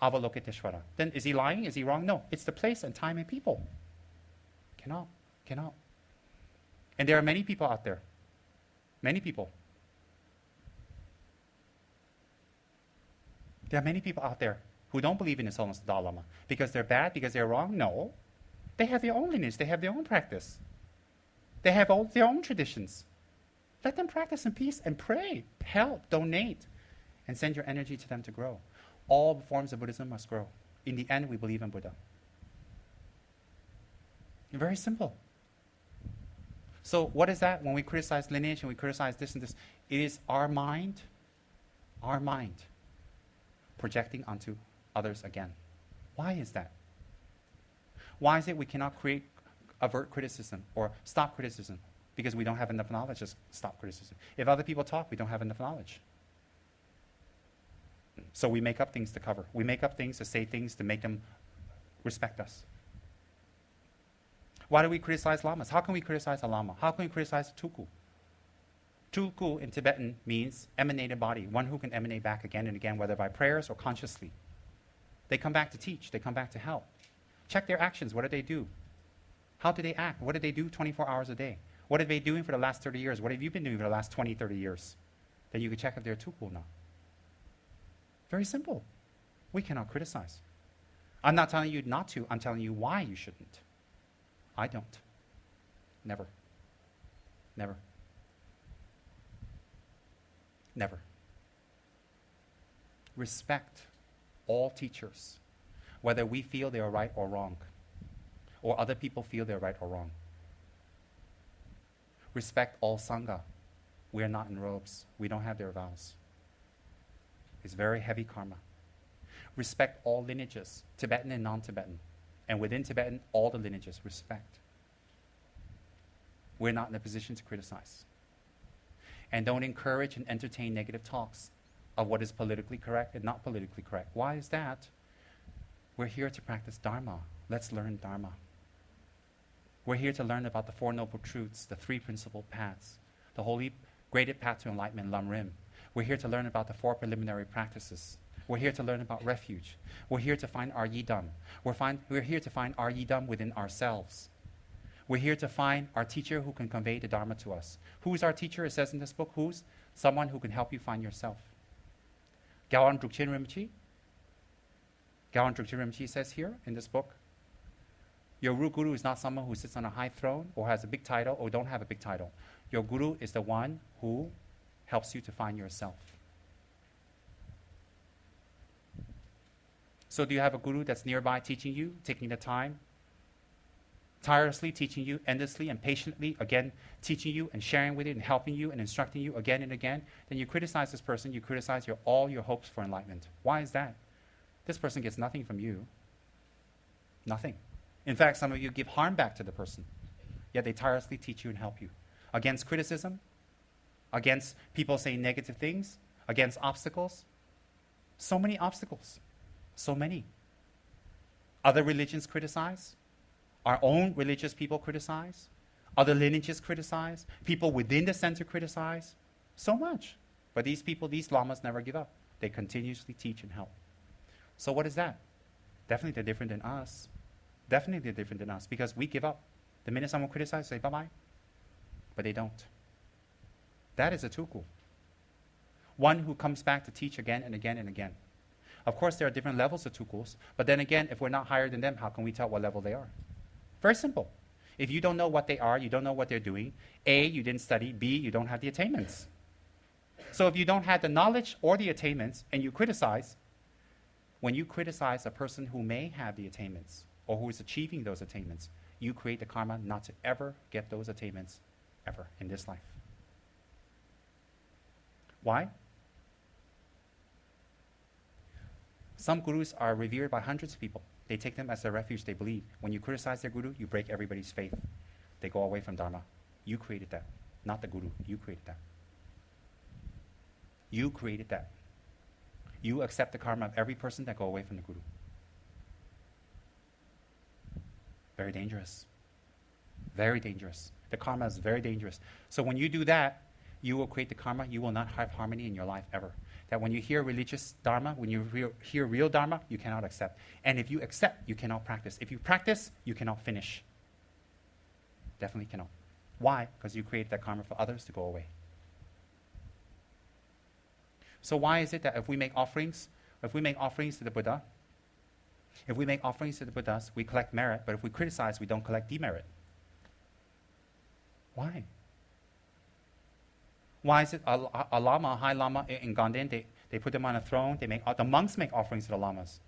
A: Avalokiteshvara. Then is he lying? Is he wrong? No. It's the place and time and people. Cannot. And there are many people out there. Many people. There are many people out there who don't believe in His Holiness the Dalai Lama. Because they're bad, because they're wrong? No. They have their own lineage. They have their own practice. They have all their own traditions. Let them practice in peace and pray, help, donate, and send your energy to them to grow. All forms of Buddhism must grow. In the end, we believe in Buddha. Very simple. So what is that? When we criticize lineage and we criticize this and this, it is our mind projecting onto others again. Why is that? Why is it we cannot avert criticism or stop criticism? Because we don't have enough knowledge to stop criticism. If other people talk, we don't have enough knowledge. So we make up things to cover. We make up things to say things to make them respect us. Why do we criticize lamas? How can we criticize a lama? How can we criticize a tulku? Tulku in Tibetan means emanated body, one who can emanate back again and again, whether by prayers or consciously. They come back to teach. They come back to help. Check their actions. What do they do? How do they act? What do they do 24 hours a day? What have they been doing for the last 30 years? What have you been doing for the last 20, 30 years? Then you can check if they're tulku or not. Very simple. We cannot criticize. I'm not telling you not to. I'm telling you why you shouldn't. I don't. Never. Never. Never. Respect all teachers, whether we feel they are right or wrong, or other people feel they're right or wrong. Respect all Sangha. We are not in robes. We don't have their vows. It's very heavy karma. Respect all lineages, Tibetan and non-Tibetan. And within Tibetan, all the lineages, respect. We're not in a position to criticize. And don't encourage and entertain negative talks of what is politically correct and not politically correct. Why is that? We're here to practice Dharma. Let's learn Dharma. We're here to learn about the Four Noble Truths, the Three Principal Paths, the Holy Graded Path to Enlightenment, Lam Rim. We're here to learn about the Four Preliminary Practices. We're here to learn about refuge. We're here to find our Yidam. We're here to find our Yidam within ourselves. We're here to find our teacher who can convey the Dharma to us. Who's our teacher? It says in this book, who's? Someone who can help you find yourself. Gyawan Drukchen Rinpoche. Gyawan Drukchen Rinpoche says here in this book, your real guru is not someone who sits on a high throne or has a big title or don't have a big title. Your guru is the one who helps you to find yourself. So do you have a guru that's nearby teaching you, taking the time, tirelessly teaching you, endlessly and patiently, again, teaching you and sharing with you and helping you and instructing you again and again? Then you criticize this person, you criticize all your hopes for enlightenment. Why is that? This person gets nothing from you. Nothing. In fact, some of you give harm back to the person, yet they tirelessly teach you and help you. Against criticism, against people saying negative things, against obstacles. So many obstacles. So many. Other religions criticize. Our own religious people criticize. Other lineages criticize. People within the center criticize. So much. But these people, these lamas never give up. They continuously teach and help. So what is that? Definitely they're different than us. Definitely they're different than us because we give up. The minute someone criticizes, say bye-bye. But they don't. That is a Tulku. One who comes back to teach again and again and again. Of course, there are different levels of Tulkus, but then again, if we're not higher than them, how can we tell what level they are? Very simple. If you don't know what they are, you don't know what they're doing, A, you didn't study, B, you don't have the attainments. So if you don't have the knowledge or the attainments and you criticize, when you criticize a person who may have the attainments or who is achieving those attainments, you create the karma not to ever get those attainments ever in this life. Why? Some gurus are revered by hundreds of people. They take them as their refuge, they believe. When you criticize their guru, you break everybody's faith. They go away from Dharma. You created that, not the guru. You created that. You created that. You accept the karma of every person that go away from the guru. Very dangerous. Very dangerous. The karma is very dangerous. So when you do that, you will create the karma. You will not have harmony in your life ever. That when you hear religious dharma, when you hear real dharma, you cannot accept. And if you accept, you cannot practice. If you practice, you cannot finish. Definitely cannot. Why? Because you create that karma for others to go away. So why is it that if we make offerings to the Buddha, if we make offerings to the Buddhas, we collect merit, but if we criticize, we don't collect demerit? Why? Why is it a lama, a high lama in Ganden, they put them on a throne, the monks make offerings to the lamas.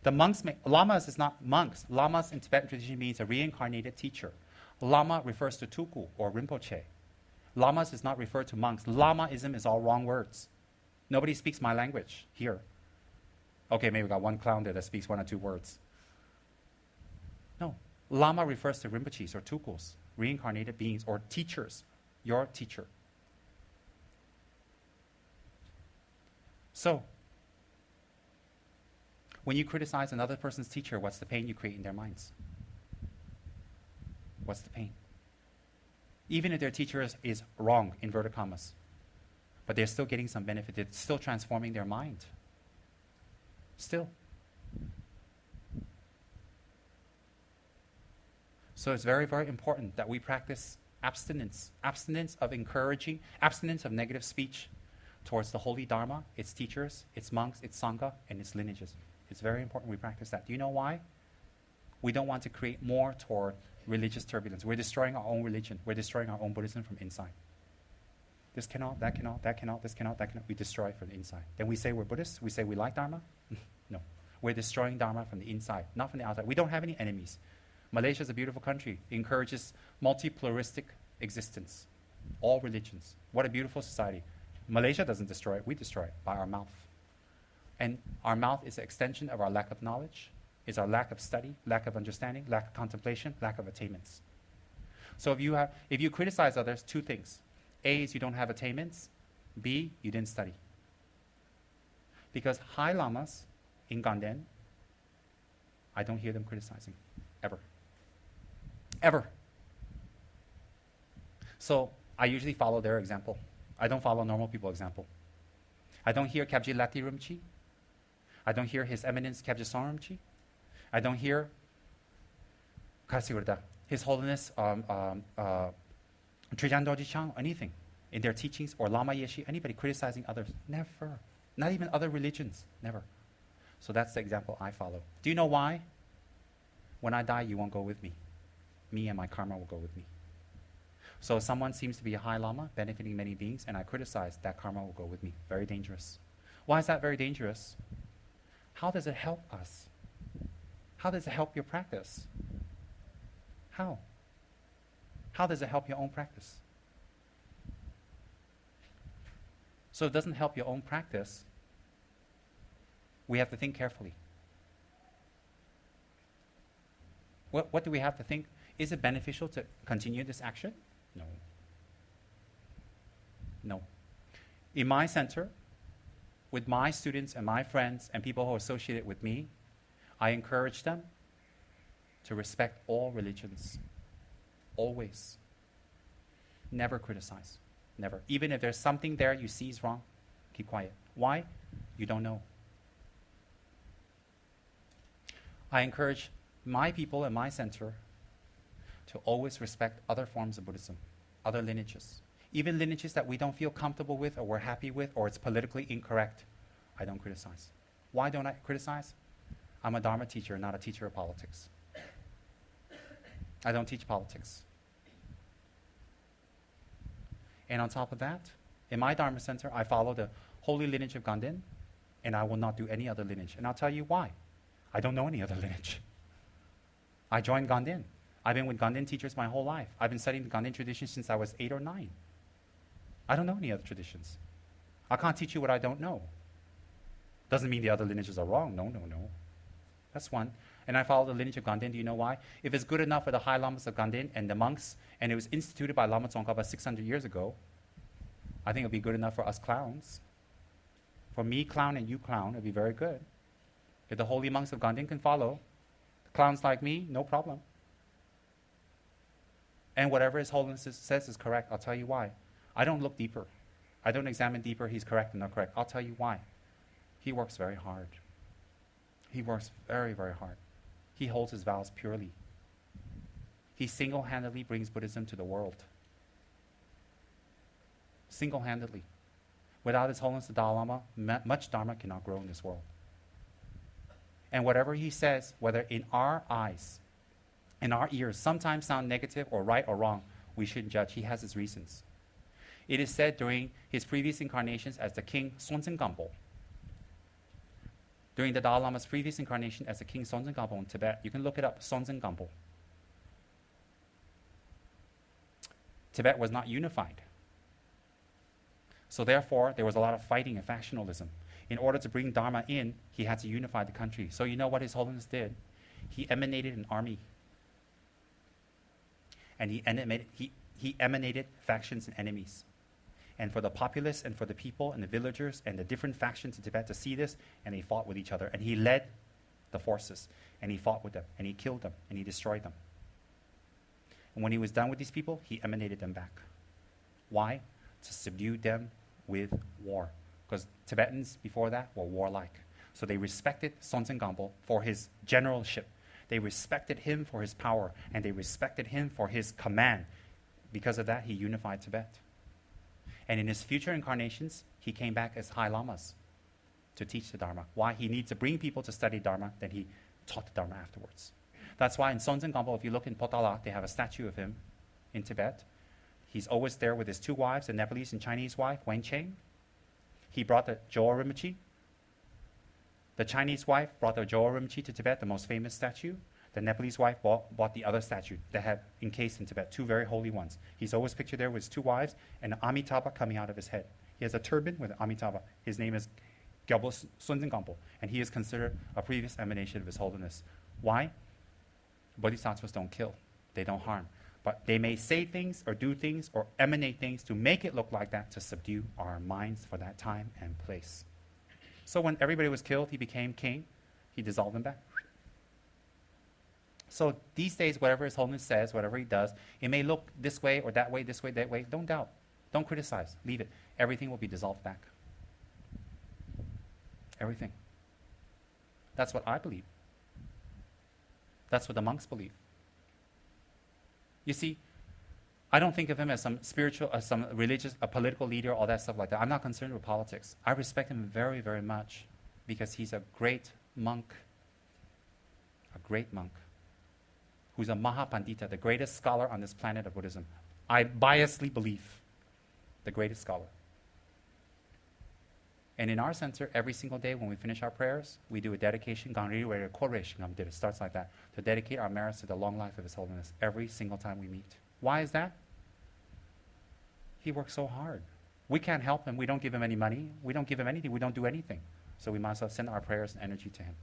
A: Lamas is not monks. Lamas in Tibetan tradition means a reincarnated teacher. Lama refers to Tulku or Rinpoche. Lamas is not referred to monks. Lamaism is all wrong words. Nobody speaks my language here. Okay, maybe we got one clown there that speaks one or two words. No. Lama refers to Rinpoches or Tulkus, reincarnated beings or teachers, your teacher. So, when you criticize another person's teacher, what's the pain you create in their minds? What's the pain? Even if their teacher is wrong, inverted commas, but they're still getting some benefit. It's still transforming their mind. Still. So it's very, very important that we practice abstinence. Abstinence of encouraging, abstinence of negative speech. towards the holy Dharma, its teachers, its monks, its Sangha, and its lineages. It's very important we practice that. Do you know why? We don't want to create more toward religious turbulence. We're destroying our own religion. We're destroying our own Buddhism from inside. This cannot, that cannot, that cannot, this cannot, that cannot. We destroy it from the inside. Then we say we're Buddhists. We say we like Dharma. No. We're destroying Dharma from the inside, not from the outside. We don't have any enemies. Malaysia is a beautiful country. It encourages multi-pluralistic existence. All religions. What a beautiful society. Malaysia doesn't destroy it. We destroy it by our mouth. And our mouth is an extension of our lack of knowledge, is our lack of study, lack of understanding, lack of contemplation, lack of attainments. So if you criticize others, two things. A is you don't have attainments. B, you didn't study. Because high lamas in Ganden, I don't hear them criticizing, ever. Ever. So I usually follow their example. I don't follow normal people's example. I don't hear Kabji Lati Rimchi. I don't hear His Eminence Kabji Rimchi. I don't hear His Holiness Trijan Dorji Chang, anything in their teachings, or Lama Yeshi, anybody criticizing others. Never. Not even other religions. Never. So that's the example I follow. Do you know why? When I die, you won't go with me. Me and my karma will go with me. So if someone seems to be a high lama, benefiting many beings, and I criticize, that karma will go with me. Very dangerous. Why is that very dangerous? How does it help us? How does it help your practice? How? How does it help your own practice? So if it doesn't help your own practice, we have to think carefully. What do we have to think? Is it beneficial to continue this action? No. No. In my center, with my students and my friends and people who are associated with me, I encourage them to respect all religions. Always. Never criticize. Never. Even if there's something there you see is wrong, keep quiet. Why? You don't know. I encourage my people and my center to always respect other forms of Buddhism, other lineages. Even lineages that we don't feel comfortable with or we're happy with or it's politically incorrect, I don't criticize. Why don't I criticize? I'm a Dharma teacher, not a teacher of politics. I don't teach politics. And on top of that, in my Dharma center, I follow the holy lineage of Ganden, and I will not do any other lineage. And I'll tell you why. I don't know any other lineage. I joined Ganden. I've been with Ganden teachers my whole life. I've been studying the Ganden tradition since I was 8 or 9. I don't know any other traditions. I can't teach you what I don't know. Doesn't mean the other lineages are wrong. No. That's one. And I follow the lineage of Ganden. Do you know why? If it's good enough for the high lamas of Ganden and the monks, and it was instituted by Lama Tsongkhapa 600 years ago, I think it'll be good enough for us clowns. For me, clown, and you, clown, it'll be very good. If the holy monks of Ganden can follow, clowns like me, no problem. And whatever His Holiness says is correct. I'll tell you why. I don't look deeper. I don't examine deeper he's correct or not correct. I'll tell you why. He works very hard. He works very, very hard. He holds his vows purely. He single-handedly brings Buddhism to the world. Single-handedly. Without His Holiness the Dalai Lama, much Dharma cannot grow in this world. And whatever he says, whether in our eyes, in our ears, sometimes sound negative or right or wrong, we shouldn't judge. He has his reasons. It is said during his previous incarnations as the King Sonzen Gampo, during the Dalai Lama's previous incarnation as the King Sonzen Gampo in Tibet, you can look it up, Sonzen Gampo. Tibet was not unified. So therefore, there was a lot of fighting and factionalism. In order to bring Dharma in, he had to unify the country. So you know what His Holiness did? He emanated an army. And he emanated factions and enemies. And for the populace and for the people and the villagers and the different factions in Tibet to see this, and they fought with each other. And he led the forces, and he fought with them, and he killed them, and he destroyed them. And when he was done with these people, he emanated them back. Why? To subdue them with war. Because Tibetans before that were warlike. So they respected Sonzen Gampo for his generalship. They respected him for his power, and they respected him for his command. Because of that, he unified Tibet. And in his future incarnations, he came back as High Lamas to teach the Dharma. Why? He needs to bring people to study Dharma, then he taught the Dharma afterwards. That's why in Sonzen Gampo, if you look in Potala, they have a statue of him in Tibet. He's always there with his two wives, a Nepalese and Chinese wife, Wencheng. He brought the Joa Rinpoche. The Chinese wife brought the Joa Rinpoche to Tibet, the most famous statue. The Nepalese wife bought the other statue that had encased in Tibet, two very holy ones. He's always pictured there with his two wives and an Amitabha coming out of his head. He has a turban with an Amitabha. His name is Gyalpo Sunzen Gampo, and he is considered a previous emanation of His Holiness. Why? Bodhisattvas don't kill. They don't harm. But they may say things or do things or emanate things to make it look like that, to subdue our minds for that time and place. So when everybody was killed, he became king. He dissolved them back. So these days, whatever His Holiness says, whatever he does, it may look this way or that way, this way, that way. Don't doubt. Don't criticize. Leave it. Everything will be dissolved back. Everything. That's what I believe. That's what the monks believe. You see, I don't think of him as some spiritual, as some religious, a political leader, all that stuff like that. I'm not concerned with politics. I respect him very, very much because he's a great monk, who's a Mahapandita, the greatest scholar on this planet of Buddhism. I biasly believe the greatest scholar. And in our center, every single day when we finish our prayers, we do a dedication, it starts like that, to dedicate our merits to the long life of His Holiness every single time we meet. Why is that? He works so hard. We can't help him. We don't give him any money. We don't give him anything. We don't do anything. So we might as well send our prayers and energy to him.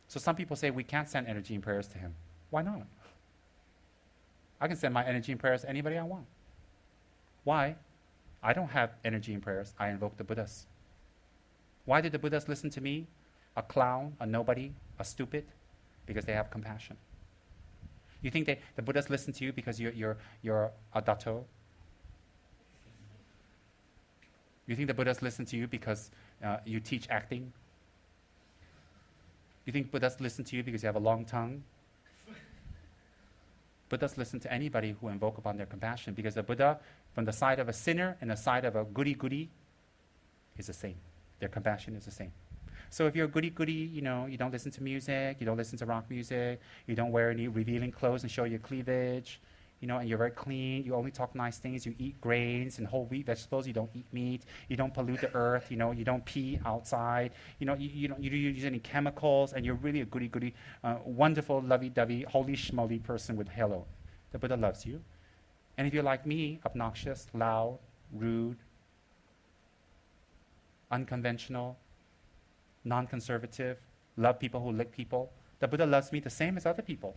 A: So some people say we can't send energy and prayers to him. Why not? I can send my energy and prayers to anybody I want. Why? I don't have energy and prayers. I invoke the Buddhas. Why did the Buddhas listen to me? A clown, a nobody, a stupid? Because they have compassion. You think the Buddhas listen to you because you're a dato? You think the Buddhas listen to you because you teach acting? You think Buddhas listen to you because you have a long tongue? Buddhas listen to anybody who invoke upon their compassion, because the Buddha, from the side of a sinner and the side of a goody-goody, is the same. Their compassion is the same. So if you're a goody-goody, you don't listen to music, you don't listen to rock music, you don't wear any revealing clothes and show your cleavage, and you're very clean, you only talk nice things, you eat grains and whole wheat vegetables, you don't eat meat, you don't pollute the earth, you don't pee outside, you don't use any chemicals, and you're really a goody-goody, wonderful, lovey-dovey, holy schmoly person with halo. The Buddha loves you. And if you're like me, obnoxious, loud, rude, unconventional, non-conservative, love people who lick people, the Buddha loves me the same as other people.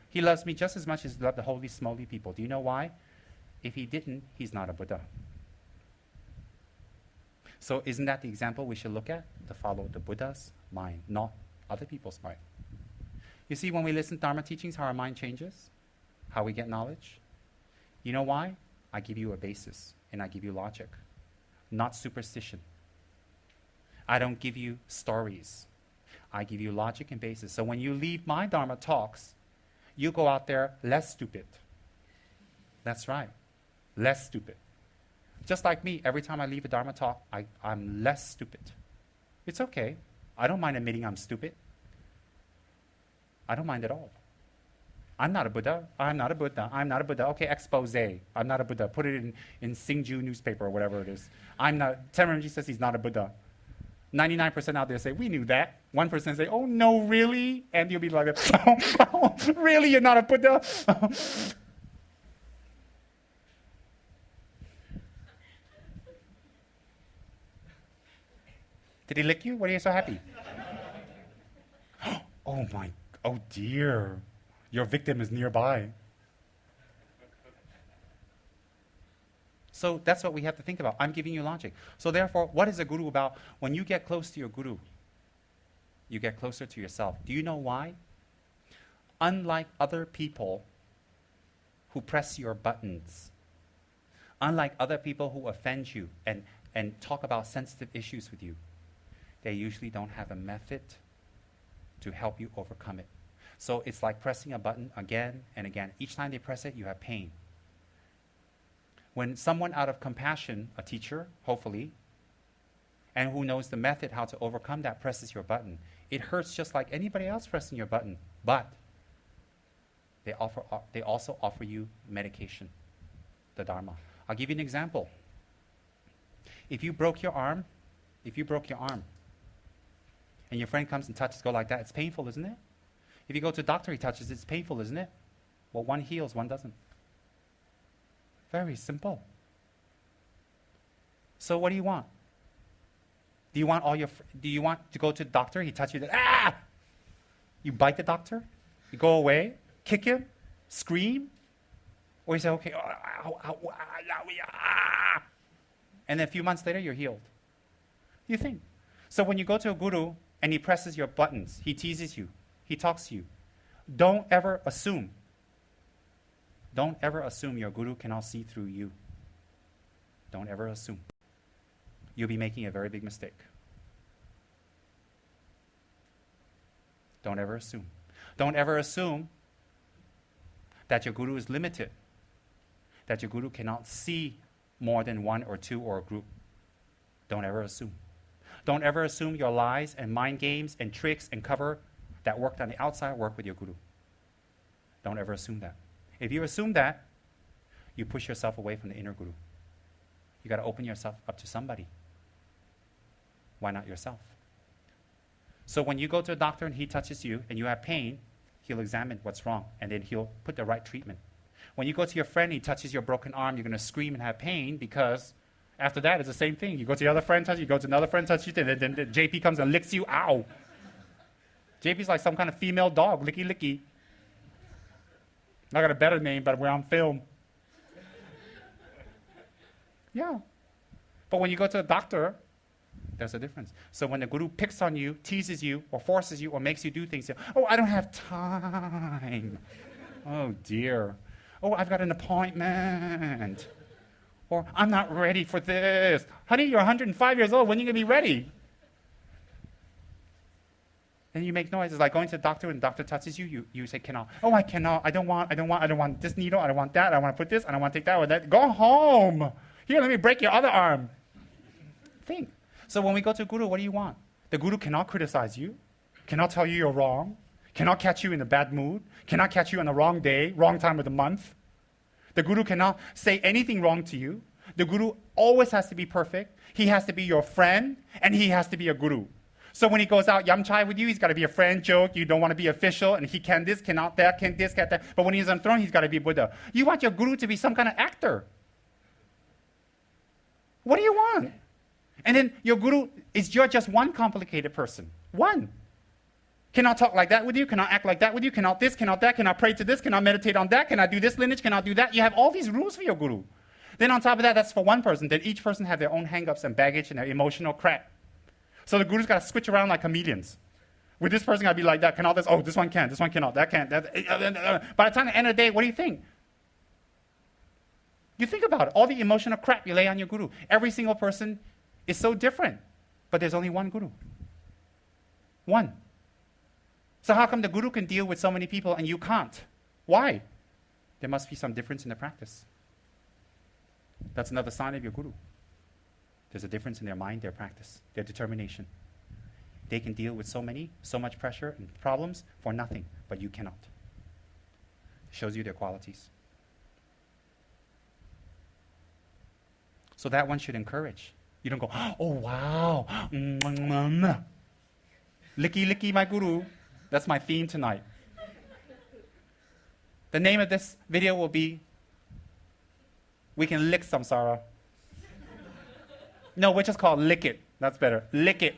A: He loves me just as much as he loved the holy smoly people. Do you know why? If he didn't, he's not a Buddha. So isn't that the example we should look at? To follow the Buddha's mind, not other people's mind. You see, when we listen to Dharma teachings, how our mind changes, how we get knowledge. You know why? I give you a basis, and I give you logic, not superstition. I don't give you stories. I give you logic and basis. So when you leave my Dharma talks, you go out there less stupid. That's right, less stupid. Just like me, every time I leave a Dharma talk, I'm less stupid. It's okay. I don't mind admitting I'm stupid. I don't mind at all. I'm not a Buddha. I'm not a Buddha. I'm not a Buddha. Okay, expose. I'm not a Buddha. Put it in Singju newspaper or whatever it is. I'm not. Tsemtulku says he's not a Buddha. 99% out there say, we knew that. 1% say, oh, no, really? And you'll be like, oh, really, you're not a Buddha? Did he lick you? Why are you so happy? Oh dear. Your victim is nearby. So that's what we have to think about. I'm giving you logic. So therefore, what is a guru about? When you get close to your guru, you get closer to yourself. Do you know why? Unlike other people who press your buttons, unlike other people who offend you and talk about sensitive issues with you, they usually don't have a method to help you overcome it. So it's like pressing a button again and again. Each time they press it, you have pain. when someone out of compassion, a teacher, hopefully, and who knows the method how to overcome that, presses your button, it hurts just like anybody else pressing your button, but they also offer you medication, the Dharma. I'll give you an example. If you broke your arm, and your friend comes and touches, go like that, it's painful, isn't it? If you go to a doctor, he touches, it's painful, isn't it? Well, one heals, one doesn't. Very simple. So what do you want? Do you want to go to the doctor, he touches you, you bite the doctor, you go away, kick him, scream, or you say, okay, and then a few months later, you're healed. You think. So when you go to a guru and he presses your buttons, he teases you, he talks to you, don't ever assume your guru cannot see through you. Don't ever assume. You'll be making a very big mistake. Don't ever assume. Don't ever assume that your guru is limited, that your guru cannot see more than one or two or a group. Don't ever assume. Don't ever assume your lies and mind games and tricks and cover that worked on the outside work with your guru. Don't ever assume that. If you assume that, you push yourself away from the inner guru. You got to open yourself up to somebody. Why not yourself? So when you go to a doctor and he touches you and you have pain, he'll examine what's wrong and then he'll put the right treatment. When you go to your friend, he touches your broken arm, you're going to scream and have pain because after that, it's the same thing. You go to your other friend, touch you go to another friend, touch you, and then JP comes and licks you. Ow! JP's like some kind of female dog, licky licky. I got a better name, but we're on film. Yeah. But when you go to a doctor, there's a difference. So when the guru picks on you, teases you, or forces you, or makes you do things, oh, I don't have time. Oh, dear. Oh, I've got an appointment. Or I'm not ready for this. Honey, you're 105 years old. When are you going to be ready? And you make noise. It's like going to the doctor and the doctor touches you. You say, cannot. Oh, I cannot. I don't want this needle. I don't want that. I don't want to put this. I don't want to take that or that. Go home. Here, let me break your other arm. Think. So when we go to guru, what do you want? The guru cannot criticize you, cannot tell you you're wrong, cannot catch you in a bad mood, cannot catch you on the wrong day, wrong time of the month. The guru cannot say anything wrong to you. The guru always has to be perfect. He has to be your friend, and he has to be a guru. So when he goes out yam chai with you, he's got to be a friend joke. You don't want to be official, and he can this, cannot that, can this, can that. But when he's on the throne, he's got to be Buddha. You want your guru to be some kind of actor. What do you want? And then your guru is just one complicated person. One. Cannot talk like that with you, cannot act like that with you, cannot this, cannot that, cannot pray to this, cannot meditate on that, cannot do this lineage, cannot do that. You have all these rules for your guru. Then on top of that, that's for one person. Then each person have their own hang-ups and baggage and their emotional crap. So the guru's got to switch around like chameleons. With this person, got to be like that, cannot this, oh, this one can, this one cannot, that can't. By the time at the end of the day, what do you think? You think about it. All the emotional crap you lay on your guru. Every single person is so different. But there's only one guru. One. So how come the guru can deal with so many people and you can't? Why? There must be some difference in the practice. That's another sign of your guru. There's a difference in their mind, their practice, their determination. They can deal with so much pressure and problems for nothing, but you cannot. It shows you their qualities. So that one should encourage. You don't go, oh wow, licky licky my guru. That's my theme tonight. The name of this video will be, We Can Lick Samsara. No, we'll just call it Lick It. That's better. Lick It.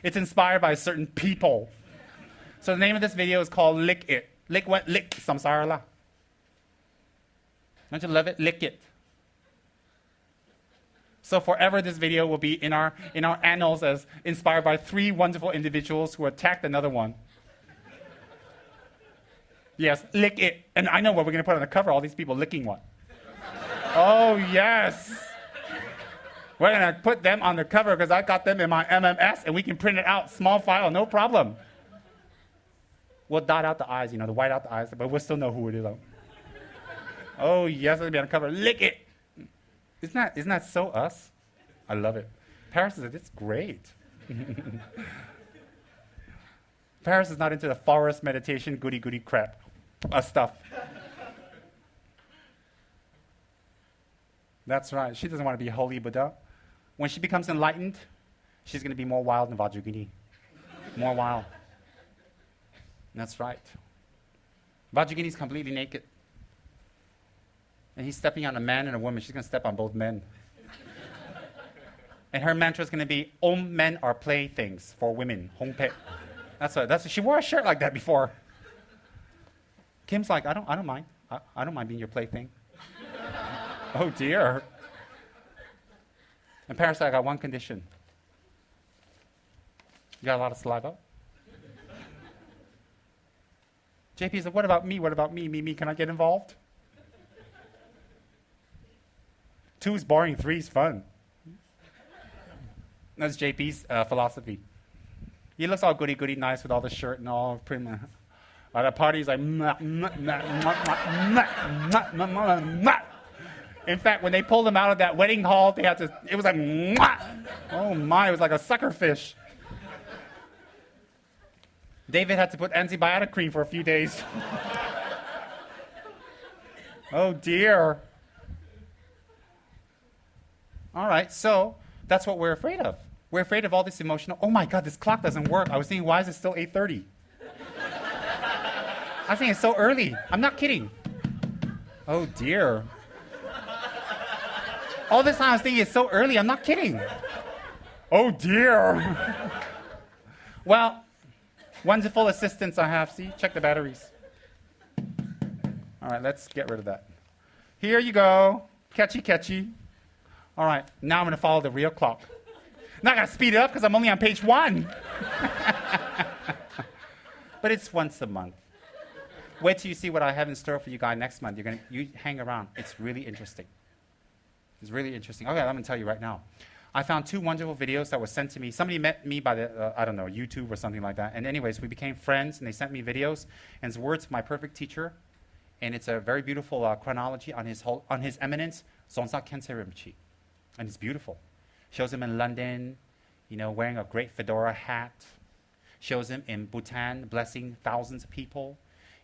A: It's inspired by certain people. So the name of this video is called Lick It. Lick what? Lick Samsara la. Don't you love it? Lick it. So forever this video will be in our annals as inspired by 3 wonderful individuals who attacked another one. Yes, lick it. And I know what we're going to put on the cover, all these people licking one. Oh, yes. We're going to put them on the cover because I got them in my MMS and we can print it out, small file, no problem. We'll dot out the eyes, the white out the eyes, but we'll still know who it is. Oh, yes, it'll be on the cover. Lick it. Isn't that so us? I love it. Paris is like, it's great. Paris is not into the forest meditation, goody crap stuff. That's right. She doesn't want to be holy Buddha. When she becomes enlightened, she's going to be more wild than Vajrayogini. More wild. That's right. Vajrayogini is completely naked. And he's stepping on a man and a woman. She's going to step on both men. And her mantra is going to be, Om men are playthings for women. Hongpe. That's she wore a shirt like that before. Kim's like, I don't mind. I don't mind being your plaything. Oh dear. And Paris said, I got one condition. You got a lot of saliva? JP said, what about me? What about me? Me, can I get involved? 2 is boring, 3 is fun. That's JP's philosophy. He looks all goody nice with all the shirt and all. At a party, he's like, In fact, when they pulled him out of that wedding hall, it was like, oh my, it was like a sucker fish. David had to put antibiotic cream for a few days. Oh dear. All right, so that's what we're afraid of. We're afraid of all this emotional, oh my God, this clock doesn't work. I was thinking, why is it still 8:30? I think it's so early. I'm not kidding. Oh dear. All this time I was thinking it's so early. I'm not kidding. Oh dear. Well, wonderful assistance I have. See, check the batteries. All right, let's get rid of that. Here you go. Catchy. All right, now I'm going to follow the real clock. Not going to speed it up because I'm only on page 1. But it's once a month. Wait till you see what I have in store for you guys next month. You hang around. It's really interesting. It's really interesting. Okay, I'm going to tell you right now. I found 2 wonderful videos that were sent to me. Somebody met me by the, YouTube or something like that. And anyways, we became friends, and they sent me videos. And it's words of my perfect teacher. And it's a very beautiful chronology on his eminence, Zongsa Khyentse Rinpoche. And it's beautiful. Shows him in London, wearing a great fedora hat. Shows him in Bhutan, blessing thousands of people.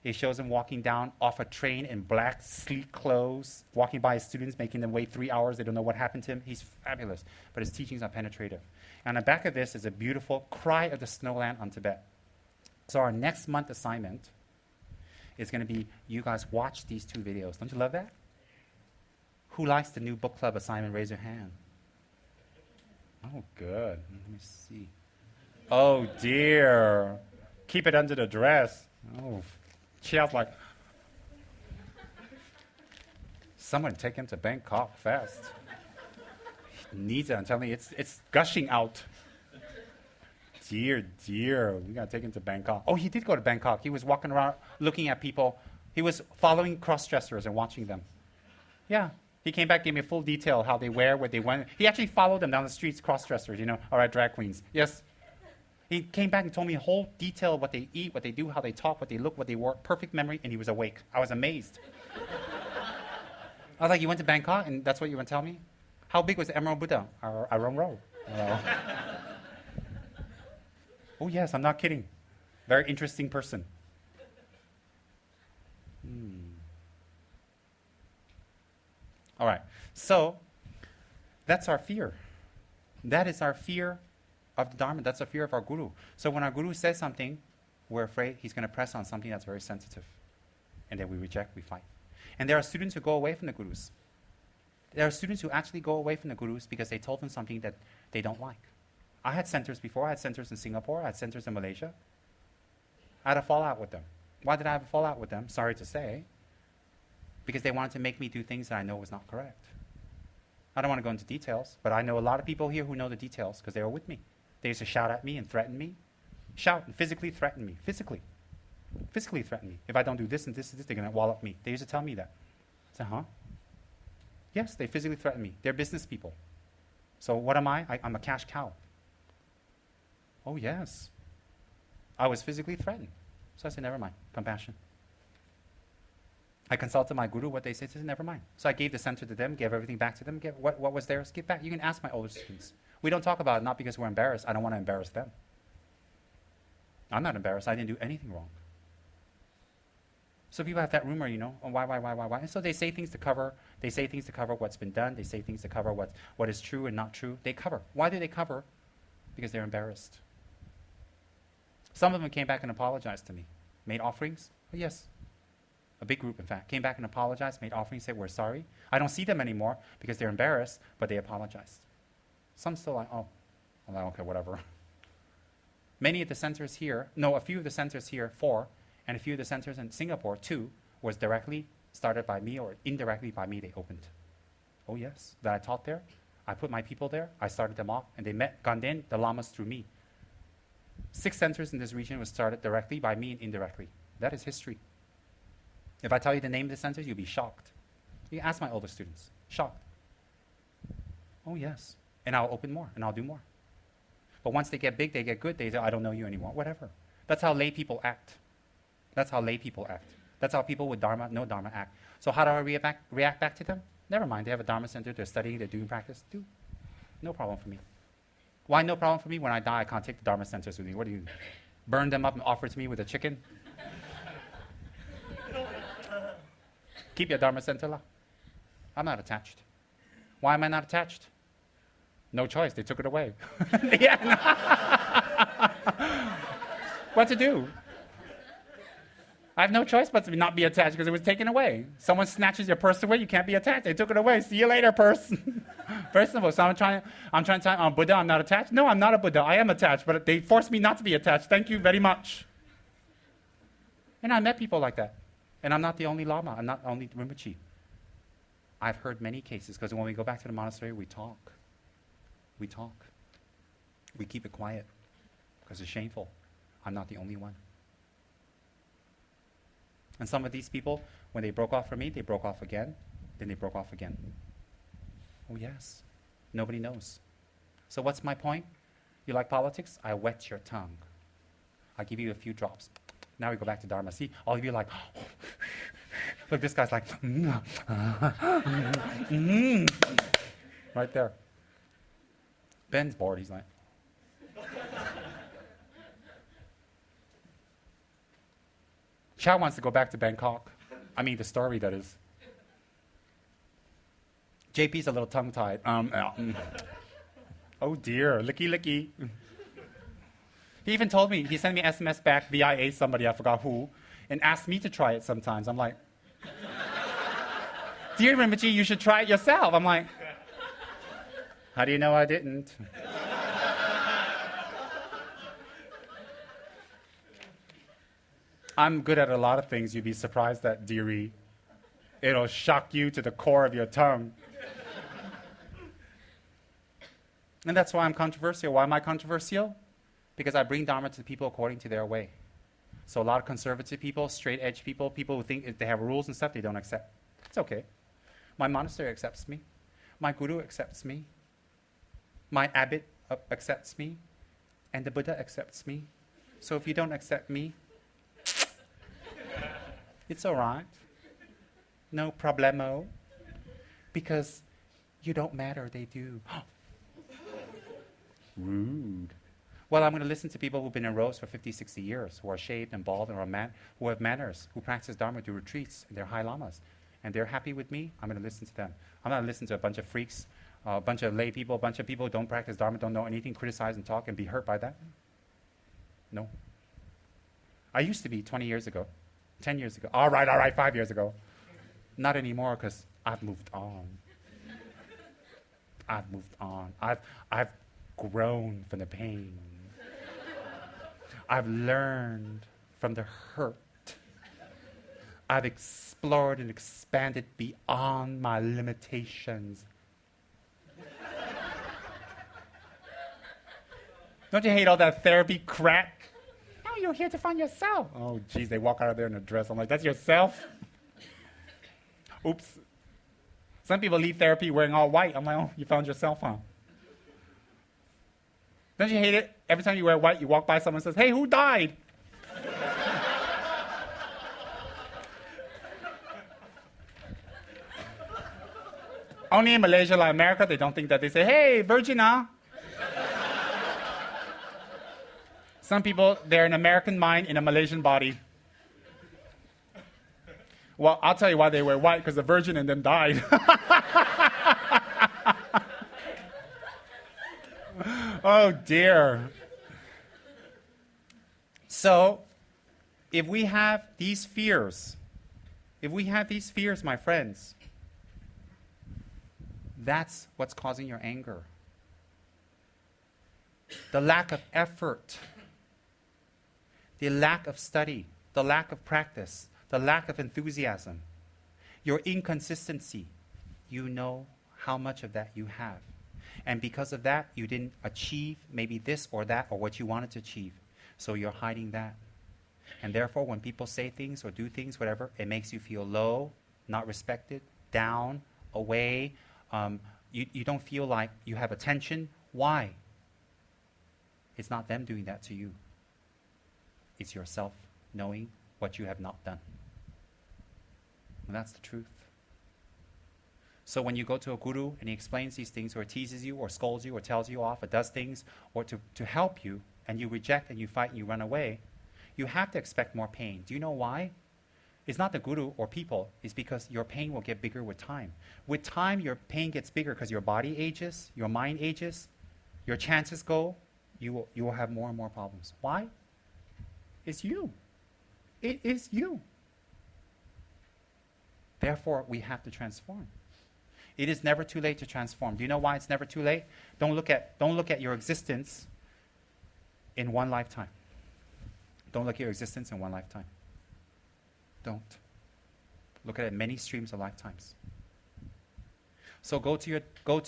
A: It shows him walking down off a train in black, sleek clothes, walking by his students, making them wait 3 hours. They don't know what happened to him. He's fabulous, but his teachings are penetrative. And on the back of this is a beautiful Cry of the Snowland on Tibet. So our next month assignment is going to be, you guys watch these 2 videos. Don't you love that? Who likes the new book club assignment? Raise your hand. Oh, good. Let me see. Oh, dear. Keep it under the dress. Oh, Chia's like, someone take him to Bangkok fast. He needs it. I'm telling you, it's gushing out. Dear, we got to take him to Bangkok. Oh, he did go to Bangkok. He was walking around looking at people. He was following cross-dressers and watching them. Yeah. He came back, gave me a full detail how they wear, where they went. He actually followed them down the streets, cross-dressers, all right, drag queens. Yes. He came back and told me a whole detail of what they eat, what they do, how they talk, what they look, what they wear. Perfect memory, and he was awake. I was amazed. I was like, you went to Bangkok, and that's what you want to tell me? How big was the Emerald Buddha? I don't know. Oh, yes, I'm not kidding. Very interesting person. All right, so that's our fear. That is our fear of the Dharma. That's a fear of our Guru. So when our Guru says something, we're afraid he's going to press on something that's very sensitive. And then we reject, we fight. And there are students who go away from the Gurus. There are students who actually go away from the Gurus because they told them something that they don't like. I had centers before. I had centers in Singapore. I had centers in Malaysia. I had a fallout with them. Why did I have a fallout with them? Sorry to say. Because they wanted to make me do things that I know was not correct. I don't want to go into details, but I know a lot of people here who know the details because they were with me. They used to shout at me and threaten me. Shout and physically threaten me. Physically threaten me. If I don't do this and this and this, they're going to wallop me. They used to tell me that. I said, huh? Yes, they physically threaten me. They're business people. So what am I? I'm a cash cow. Oh, yes. I was physically threatened. So I said, never mind. Compassion. I consulted my guru, what they said, never mind. So I gave the center to them, gave everything back to them, what was theirs, give back. You can ask my older students. We don't talk about it, not because we're embarrassed. I don't want to embarrass them. I'm not embarrassed. I didn't do anything wrong. So people have that rumor, oh, why? And so they say things to cover. They say things to cover what's been done. They say things to cover what is true and not true. They cover. Why do they cover? Because they're embarrassed. Some of them came back and apologized to me. Made offerings? Oh, yes. A big group, in fact. Came back and apologized, made offerings, said, we're sorry. I don't see them anymore because they're embarrassed, but they apologized. Some still like, oh. I'm like, okay, whatever. Many of the centers here, a few of the centers here, 4, and a few of the centers in Singapore, 2, was directly started by me or indirectly by me they opened. Oh yes, that I taught there. I put my people there. I started them off, and they met Ganden, the lamas, through me. 6 centers in this region was started directly by me and indirectly. That is history. If I tell you the name of the centers, you'll be shocked. You can ask my older students. Shocked. Oh yes. And I'll open more, and I'll do more. But once they get big, they get good, they say, I don't know you anymore. Whatever. That's how lay people act. That's how lay people act. That's how people with Dharma, no Dharma act. So how do I react back to them? Never mind. They have a Dharma center. They're studying. They're doing practice. Do. No problem for me. Why no problem for me? When I die, I can't take the Dharma centers with me. What do you burn them up and offer to me with a chicken? Keep your Dharma center lah. I'm not attached. Why am I not attached? No choice. They took it away. What to do? I have no choice but to not be attached because it was taken away. Someone snatches your purse away, you can't be attached. They took it away. See you later, purse. First of all, so I'm trying to tell I'm Buddha, I'm not attached. No, I'm not a Buddha. I am attached, but they forced me not to be attached. Thank you very much. And I met people like that. And I'm not the only Lama. I'm not the only Rinpoche. I've heard many cases because when we go back to the monastery, we talk. We talk. We keep it quiet because it's shameful. I'm not the only one. And some of these people, when they broke off from me, they broke off again. Then they broke off again. Oh yes. Nobody knows. So what's my point? You like politics? I wet your tongue. I'll give you a few drops. Now we go back to Dharma. See, all of you are like, look, this guy's like, right there. Ben's bored. He's like, Chow wants to go back to Bangkok. I mean, the story, that is. JP's a little tongue-tied. Oh dear, licky. He even told me, he sent me SMS back, VIA somebody, I forgot who, and asked me to try it sometimes. I'm like, dear Rinpoche, you should try it yourself. I'm like, how do you know I didn't? I'm good at a lot of things you'd be surprised at, dearie. It'll shock you to the core of your tongue. And that's why I'm controversial. Why am I controversial? Because I bring Dharma to people according to their way. So a lot of conservative people, straight edge people who think if they have rules and stuff, they don't accept. It's okay. My monastery accepts me. My guru accepts me. My abbot accepts me. And the Buddha accepts me. So if you don't accept me, it's all right. No problemo. Because you don't matter, they do. Rude. Well, I'm going to listen to people who've been in robes for 50, 60 years, who are shaved and bald and who have manners, who practice Dharma, do retreats, and they're high lamas. And they're happy with me, I'm going to listen to them. I'm not going to listen to a bunch of freaks, a bunch of lay people, a bunch of people who don't practice Dharma, don't know anything, criticize and talk and be hurt by that. No. I used to be 20 years ago, 10 years ago. All right, 5 years ago. Not anymore because I've moved on. I've grown from the pain. I've learned from the hurt. I've explored and expanded beyond my limitations. Don't you hate all that therapy crap? No, you're here to find yourself. Oh, geez, they walk out of there in a dress. I'm like, that's yourself? Oops. Some people leave therapy wearing all white. I'm like, oh, you found yourself, huh? Don't you hate it? Every time you wear white, you walk by someone and says, hey, who died? Only in Malaysia, like America, they don't think that. They say, hey, virgin, huh? Some people, they're an American mind in a Malaysian body. Well, I'll tell you why they wear white, because the virgin in them died. Oh, dear. So, if we have these fears, my friends, that's what's causing your anger. The lack of effort, the lack of study, the lack of practice, the lack of enthusiasm, your inconsistency. You know how much of that you have. And because of that, you didn't achieve maybe this or that or what you wanted to achieve. So you're hiding that. And therefore, when people say things or do things, whatever, it makes you feel low, not respected, down, away. You don't feel like you have attention. Why? It's not them doing that to you. It's yourself knowing what you have not done. And that's the truth. So when you go to a guru and he explains these things or teases you or scolds you or tells you off or does things or to help you, and you reject and you fight and you run away, you have to expect more pain. Do you know why? It's not the guru or people. It's because your pain will get bigger with time. With time, your pain gets bigger because your body ages, your mind ages, your chances go, you will have more and more problems. Why? It's you. It is you. Therefore, we have to transform. It is never too late to transform. Do you know why it's never too late? Don't look at your existence in one lifetime. Don't look at your existence in one lifetime. Don't. Look at it in many streams of lifetimes. So go to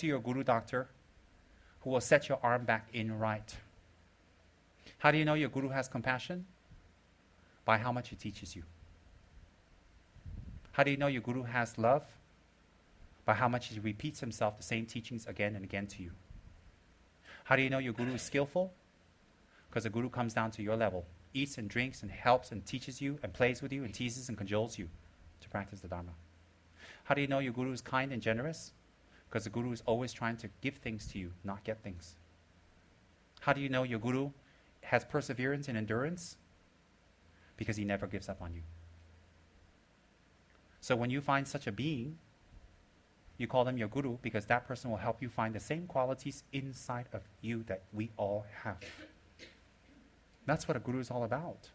A: your guru doctor who will set your arm back in right. How do you know your guru has compassion? By how much he teaches you. How do you know your guru has love? By how much he repeats himself the same teachings again and again to you. How do you know your guru is skillful? Because the guru comes down to your level, eats and drinks and helps and teaches you and plays with you and teases and cajoles you to practice the Dharma. How do you know your guru is kind and generous? Because the guru is always trying to give things to you, not get things. How do you know your guru has perseverance and endurance? Because he never gives up on you. So when you find such a being, you call them your guru because that person will help you find the same qualities inside of you that we all have. That's what a guru is all about,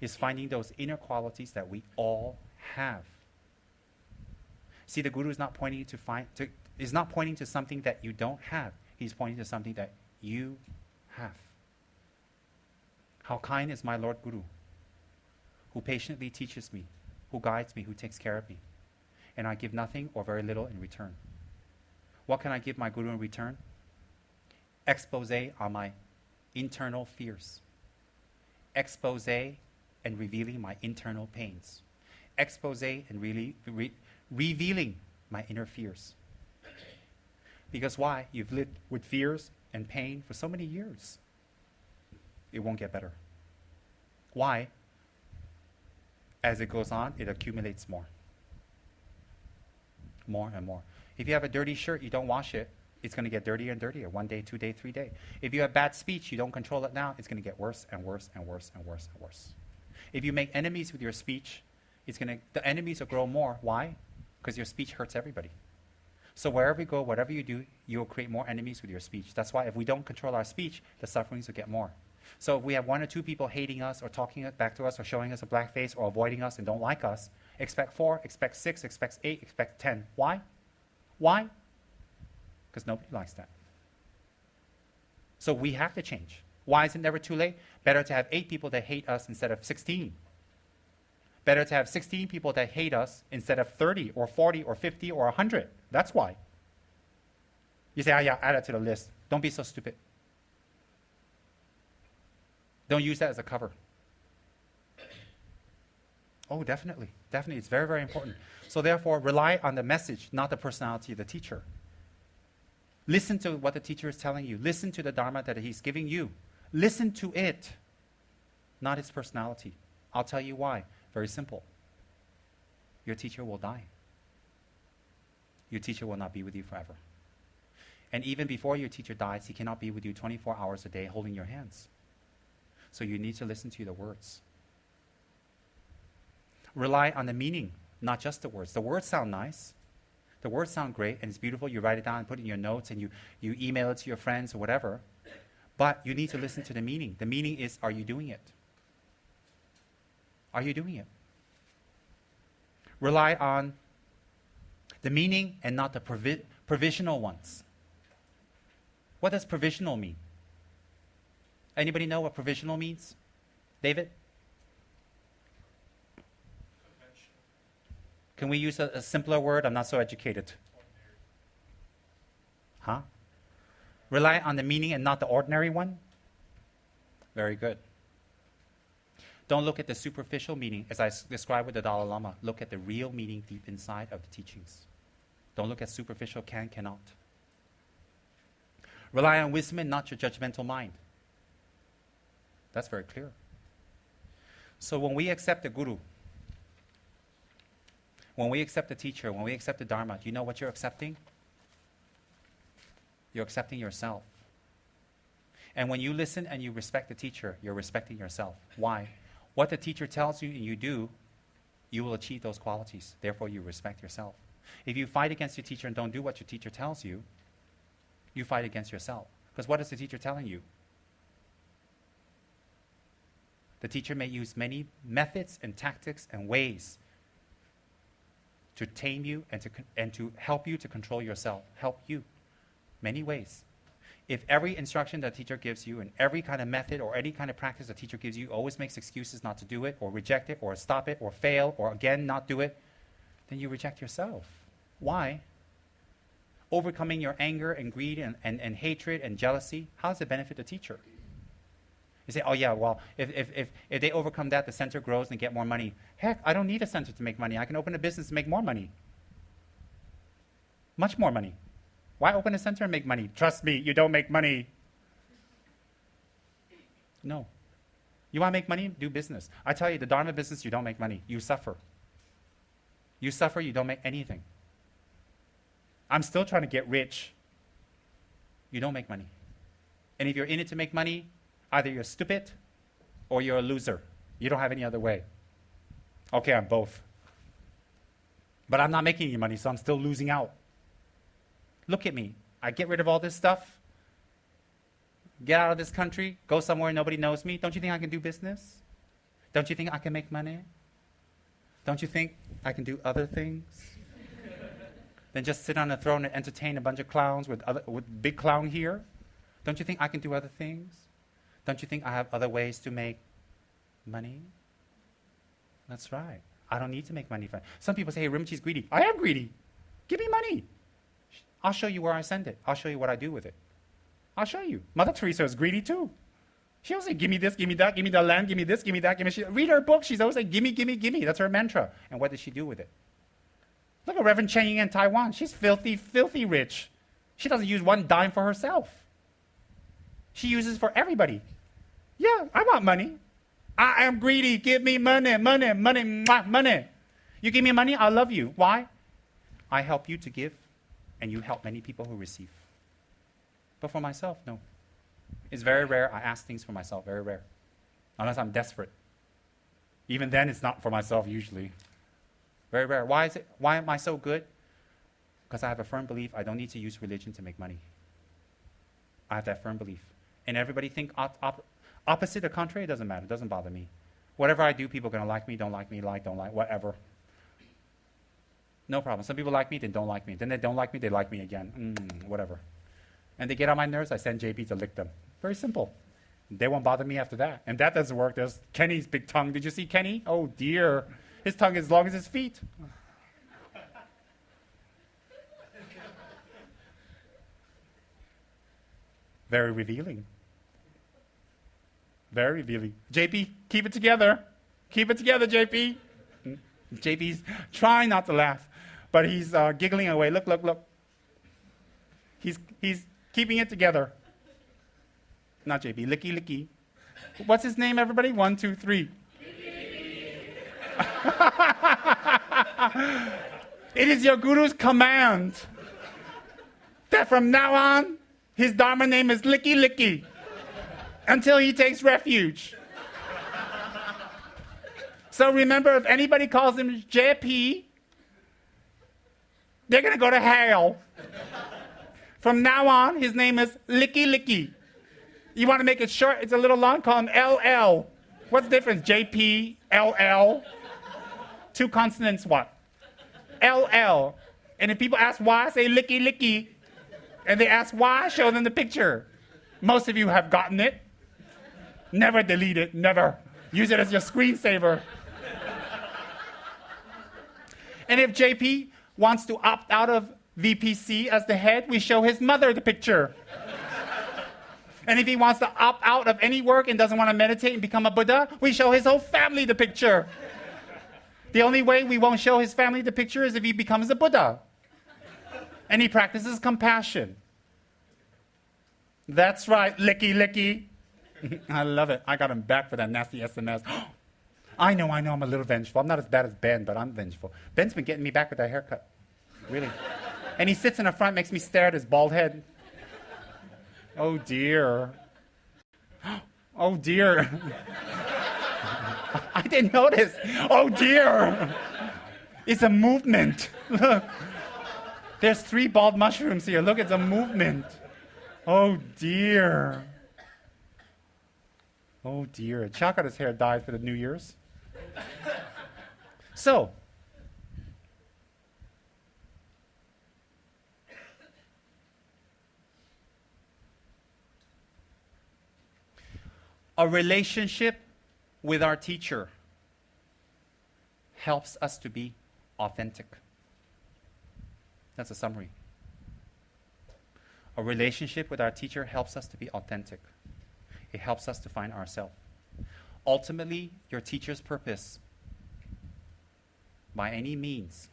A: is finding those inner qualities that we all have. See, the guru is not pointing is not pointing to something that you don't have. He's pointing to something that you have. How kind is my Lord Guru, who patiently teaches me, who guides me, who takes care of me. And I give nothing or very little in return. What can I give my guru in return? Expose on my internal fears. Expose and revealing my internal pains. Expose and really revealing my inner fears. Because why? You've lived with fears and pain for so many years. It won't get better. Why? As it goes on, it accumulates more. More and more. If you have a dirty shirt, you don't wash it, it's going to get dirtier and dirtier. 1 day, 2 day, 3 day. If you have bad speech, you don't control it now, it's going to get worse and worse and worse and worse and worse. If you make enemies with your speech, the enemies will grow more. Why? Because your speech hurts everybody. So wherever you go, whatever you do, you will create more enemies with your speech. That's why if we don't control our speech, the sufferings will get more. So if we have 1 or 2 people hating us or talking back to us or showing us a black face or avoiding us and don't like us, expect 4, expect 6, expect 8, expect 10. Why? Why? Because nobody likes that. So we have to change. Why is it never too late? Better to have 8 people that hate us instead of 16. Better to have 16 people that hate us instead of 30 or 40 or 50 or 100. That's why. You say, yeah, add it to the list. Don't be so stupid. Don't use that as a cover. Oh, definitely. Definitely. It's very, very important. So therefore, rely on the message, not the personality of the teacher. Listen to what the teacher is telling you. Listen to the Dharma that he's giving you. Listen to it, not his personality. I'll tell you why. Very simple. Your teacher will die. your teacher will not be with you forever. And even before your teacher dies, he cannot be with you 24 hours a day holding your hands. So you need to listen to the words. Rely on the meaning, not just the words. The words sound nice. The words sound great and it's beautiful. You write it down and put it in your notes and you email it to your friends or whatever. But you need to listen to the meaning. The meaning is, are you doing it? Are you doing it? Rely on the meaning and not the provisional ones. What does provisional mean? Anybody know what provisional means? David? Can we use a simpler word? I'm not so educated. Huh? Rely on the meaning and not the ordinary one? Very good. Don't look at the superficial meaning, as I described with the Dalai Lama. Look at the real meaning deep inside of the teachings. Don't look at superficial cannot. Rely on wisdom and not your judgmental mind. That's very clear. So when we accept the Guru, when we accept the teacher, when we accept the Dharma, do you know what you're accepting? You're accepting yourself. And when you listen and you respect the teacher, you're respecting yourself. Why? What the teacher tells you and you do, you will achieve those qualities. Therefore, you respect yourself. If you fight against your teacher and don't do what your teacher tells you, you fight against yourself. Because what is the teacher telling you? The teacher may use many methods and tactics and ways to tame you and to help you to control yourself. Help you. Many ways. If every instruction that teacher gives you and every kind of method or any kind of practice the teacher gives you always makes excuses not to do it or reject it or stop it or fail or again not do it, then you reject yourself. Why? Overcoming your anger and greed and hatred and jealousy, how does it benefit the teacher? You say, oh yeah, well, if they overcome that, the center grows and get more money. Heck, I don't need a center to make money. I can open a business and make more money. Much more money. Why open a center and make money? Trust me, you don't make money. No. You want to make money? Do business. I tell you, the Dharma business, you don't make money. You suffer. You suffer, you don't make anything. I'm still trying to get rich. You don't make money. And if you're in it to make money, either you're stupid or you're a loser. You don't have any other way. Okay, I'm both. But I'm not making any money, so I'm still losing out. Look at me. I get rid of all this stuff, get out of this country, go somewhere nobody knows me. Don't you think I can do business? Don't you think I can make money? Don't you think I can do other things than just sit on a throne and entertain a bunch of clowns with big clown here? Don't you think I can do other things? Don't you think I have other ways to make money? That's right. I don't need to make money. Some people say, hey, Rinpoche's greedy. I am greedy. Give me money. I'll show you where I send it. I'll show you what I do with it. I'll show you. Mother Teresa is greedy too. She always say, give me this, give me that, give me the land, give me this, give me that, give me. Read her book. She's always saying, gimme, gimme, gimme. That's her mantra. And what does she do with it? Look at Reverend Cheng Ying in Taiwan. She's filthy, filthy rich. She doesn't use one dime for herself. She uses for everybody. Yeah, I want money. I am greedy. Give me money, money, money, mwah, money. You give me money, I'll love you. Why? I help you to give, and you help many people who receive. But for myself, no. It's very rare I ask things for myself, very rare. Unless I'm desperate. Even then, it's not for myself usually. Very rare. Why am I so good? Because I have a firm belief I don't need to use religion to make money. I have that firm belief. And everybody think opposite or contrary, it doesn't matter. It doesn't bother me. Whatever I do, people are going to like me, don't like me, like, don't like, whatever. No problem. Some people like me, then don't like me. Then they don't like me, they like me again. Whatever. And they get on my nerves, I send JP to lick them. Very simple. They won't bother me after that. And that doesn't work. There's Kenny's big tongue. Did you see Kenny? Oh, dear. His tongue is as long as his feet. Very revealing. Very revealing. JP, keep it together. Keep it together, JP. JP's trying not to laugh, but he's giggling away. Look, look, look. He's keeping it together. Not JP, Licky Licky. What's his name, everybody? 1, 2, 3. It is your guru's command that from now on, his Dharma name is Licky Licky until he takes refuge. So remember, if anybody calls him JP, they're going to go to hell. From now on, his name is Licky Licky. You want to make it short? It's a little long. Call him LL. What's the difference? JP, LL. 2 consonants, what? LL. And if people ask why, say Licky Licky. And they ask why, show them the picture. Most of you have gotten it. Never delete it. Never. Use it as your screensaver. And if JP wants to opt out of VPC as the head, we show his mother the picture. And if he wants to opt out of any work and doesn't want to meditate and become a Buddha, we show his whole family the picture. The only way we won't show his family the picture is if he becomes a Buddha. And he practices compassion. That's right, Licky Licky. I love it. I got him back for that nasty SMS. I know, I'm a little vengeful. I'm not as bad as Ben, but I'm vengeful. Ben's been getting me back with that haircut. Really. And he sits in the front, makes me stare at his bald head. Oh dear. Oh dear. I didn't notice. Oh dear. It's a movement. Look. There's 3 bald mushrooms here. Look, it's a movement. Oh dear. Oh dear. Chuck got his hair dyed for the New Year's. So, a relationship with our teacher helps us to be authentic. That's a summary. A relationship with our teacher helps us to be authentic. It helps us to find ourselves. Ultimately, your teacher's purpose, by any means,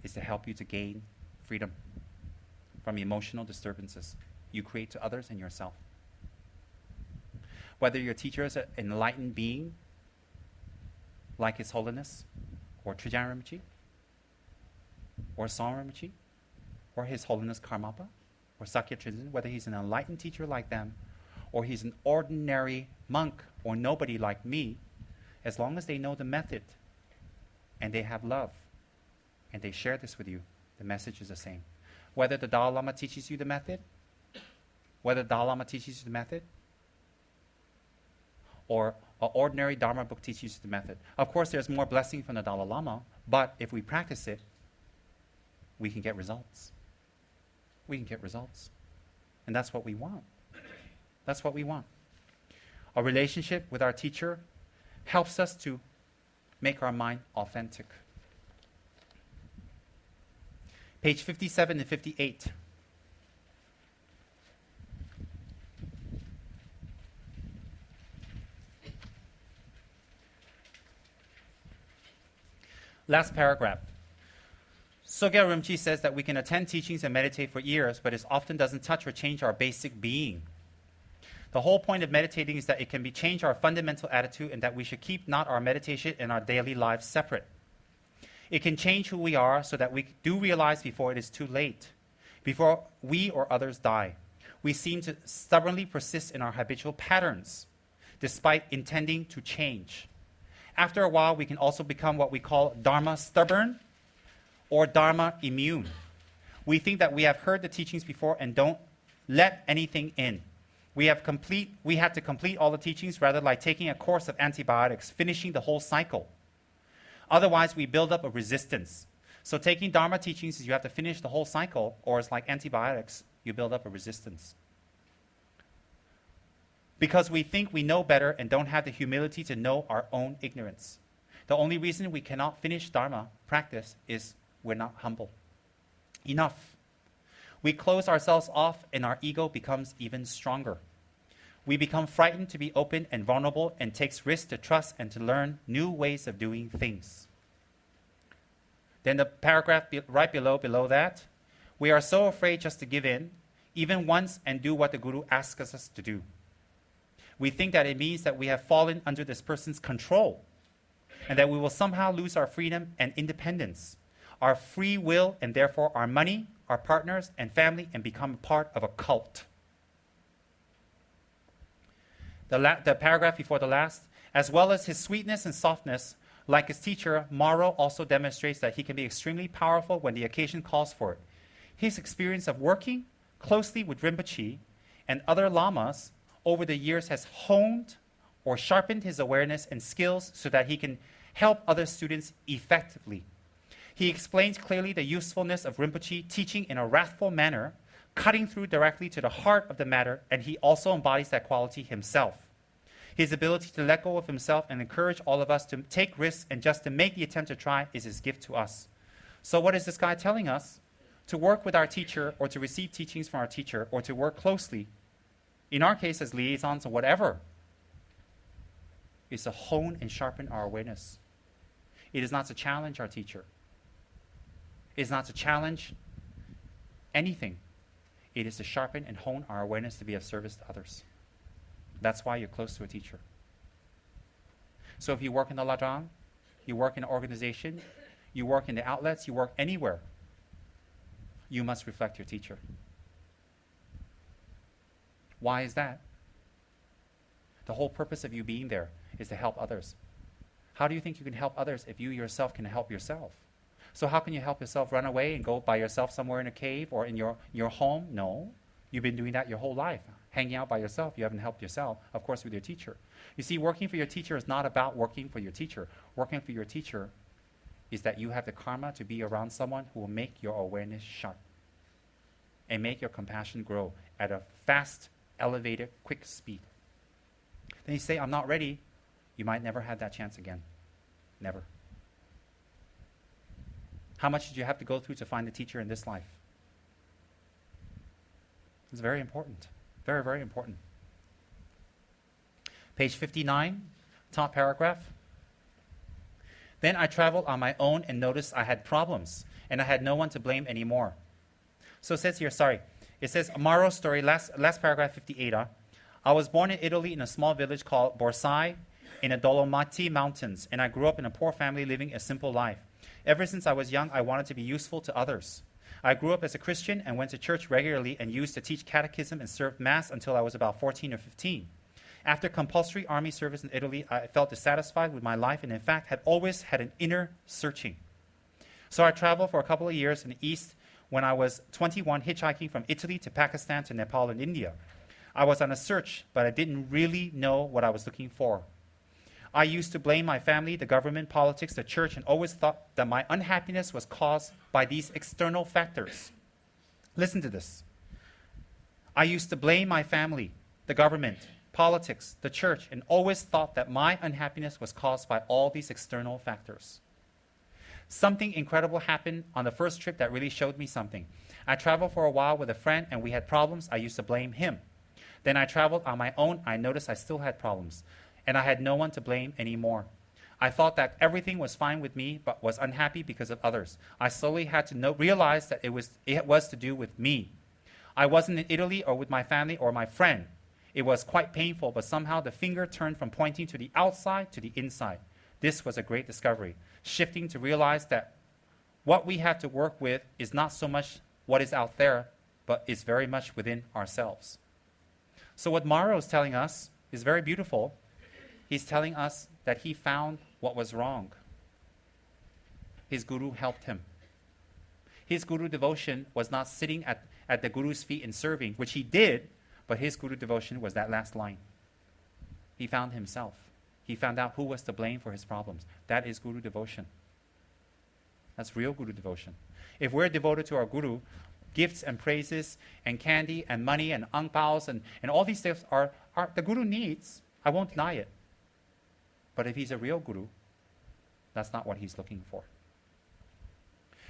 A: is to help you to gain freedom from emotional disturbances you create to others and yourself. Whether your teacher is an enlightened being, like His Holiness, or Trijang Rinpoche, or Song Rinpoche, or His Holiness Karmapa, or Sakya Trinzen, whether he's an enlightened teacher like them, or he's an ordinary monk or nobody like me, as long as they know the method and they have love and they share this with you, the message is the same. Whether the Dalai Lama teaches you the method, or an ordinary Dharma book teaches you the method. Of course, there's more blessing from the Dalai Lama, but if we practice it, we can get results. And that's what we want. A relationship with our teacher helps us to make our mind authentic. Page 57 and 58. Last paragraph. Sogyal Rinpoche says that we can attend teachings and meditate for years, but it often doesn't touch or change our basic being. The whole point of meditating is that it can change our fundamental attitude and that we should keep not our meditation and our daily lives separate. It can change who we are so that we do realize before it is too late, before we or others die. We seem to stubbornly persist in our habitual patterns, despite intending to change. After a while, we can also become what we call Dharma stubborn or Dharma immune. We think that we have heard the teachings before and don't let anything in. We had to complete all the teachings rather like taking a course of antibiotics, finishing the whole cycle. Otherwise, we build up a resistance. So taking Dharma teachings is you have to finish the whole cycle, or it's like antibiotics, you build up a resistance. Because we think we know better and don't have the humility to know our own ignorance. The only reason we cannot finish Dharma practice is we're not humble. Enough. We close ourselves off and our ego becomes even stronger. We become frightened to be open and vulnerable and takes risks to trust and to learn new ways of doing things. Then the paragraph right below that, we are so afraid just to give in, even once, and do what the Guru asks us to do. We think that it means that we have fallen under this person's control. and that we will somehow lose our freedom and independence, our free will, and therefore our money, our partners, and family, and become part of a cult. The paragraph before the last, as well as his sweetness and softness, like his teacher, Maro also demonstrates that he can be extremely powerful when the occasion calls for it. His experience of working closely with Rinpoche and other lamas over the years has honed or sharpened his awareness and skills so that he can help other students effectively. He explains clearly the usefulness of Rinpoche teaching in a wrathful manner, cutting through directly to the heart of the matter, and he also embodies that quality himself. His ability to let go of himself and encourage all of us to take risks and just to make the attempt to try is his gift to us. So what is this guy telling us? To work with our teacher, or to receive teachings from our teacher, or to work closely, in our case as liaisons or whatever, is to hone and sharpen our awareness. It is not to challenge our teacher. It is not to challenge anything. It is to sharpen and hone our awareness to be of service to others. That's why you're close to a teacher. So if you work in the ladang, you work in an organization, you work in the outlets, you work anywhere, you must reflect your teacher. Why is that? The whole purpose of you being there is to help others. How do you think you can help others if you yourself can help yourself? So how can you help yourself run away and go by yourself somewhere in a cave or in your home? No. You've been doing that your whole life. Hanging out by yourself, you haven't helped yourself, of course, with your teacher. You see, working for your teacher is not about working for your teacher. Working for your teacher is that you have the karma to be around someone who will make your awareness sharp and make your compassion grow at a fast, elevated, quick speed. Then you say, I'm not ready. You might never have that chance again. Never. How much did you have to go through to find a teacher in this life? It's very important. Very, very important. Page 59, top paragraph. Then I traveled on my own and noticed I had problems, and I had no one to blame anymore. So it says here, it says, Maro's story, last paragraph 58. I was born in Italy in a small village called Borsai in the Dolomiti Mountains, and I grew up in a poor family living a simple life. Ever since I was young, I wanted to be useful to others. I grew up as a Christian and went to church regularly and used to teach catechism and serve Mass until I was about 14 or 15. After compulsory army service in Italy, I felt dissatisfied with my life and in fact had always had an inner searching. So I traveled for a couple of years in the East when I was 21, hitchhiking from Italy to Pakistan to Nepal and India. I was on a search, but I didn't really know what I was looking for. I used to blame my family, the government, politics, the church, and always thought that my unhappiness was caused by these external factors. Listen to this. I used to blame my family, the government, politics, the church, and always thought that my unhappiness was caused by all these external factors. Something incredible happened on the first trip that really showed me something. I traveled for a while with a friend, and we had problems. I used to blame him. Then I traveled on my own. I noticed I still had problems, and I had no one to blame anymore. I thought that everything was fine with me, but was unhappy because of others. I slowly had to realize that it was to do with me. I wasn't in Italy or with my family or my friend. It was quite painful, but somehow the finger turned from pointing to the outside to the inside. This was a great discovery, shifting to realize that what we have to work with is not so much what is out there, but is very much within ourselves. So what Maro is telling us is very beautiful. He's telling us that he found what was wrong. His guru helped him. His guru devotion was not sitting at the guru's feet and serving, which he did, but his guru devotion was that last line. He found himself. He found out who was to blame for his problems. That is guru devotion. That's real guru devotion. If we're devoted to our guru, gifts and praises and candy and money and ang paos and all these things are the guru needs. I won't deny it. But if he's a real guru, that's not what he's looking for.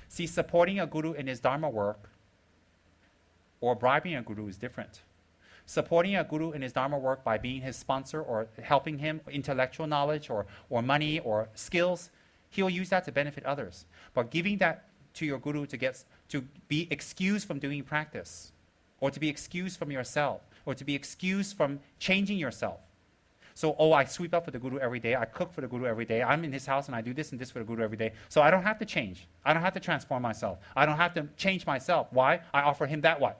A: See, supporting a guru in his dharma work or bribing a guru is different. Supporting a guru in his dharma work by being his sponsor or helping him with intellectual knowledge or money or skills, he'll use that to benefit others. But giving that to your guru to be excused from doing practice or to be excused from yourself or to be excused from changing yourself. So, oh, I sweep up for the Guru every day. I cook for the Guru every day. I'm in his house and I do this and this for the Guru every day. So I don't have to change. I don't have to transform myself. I don't have to change myself. Why? I offer him that what?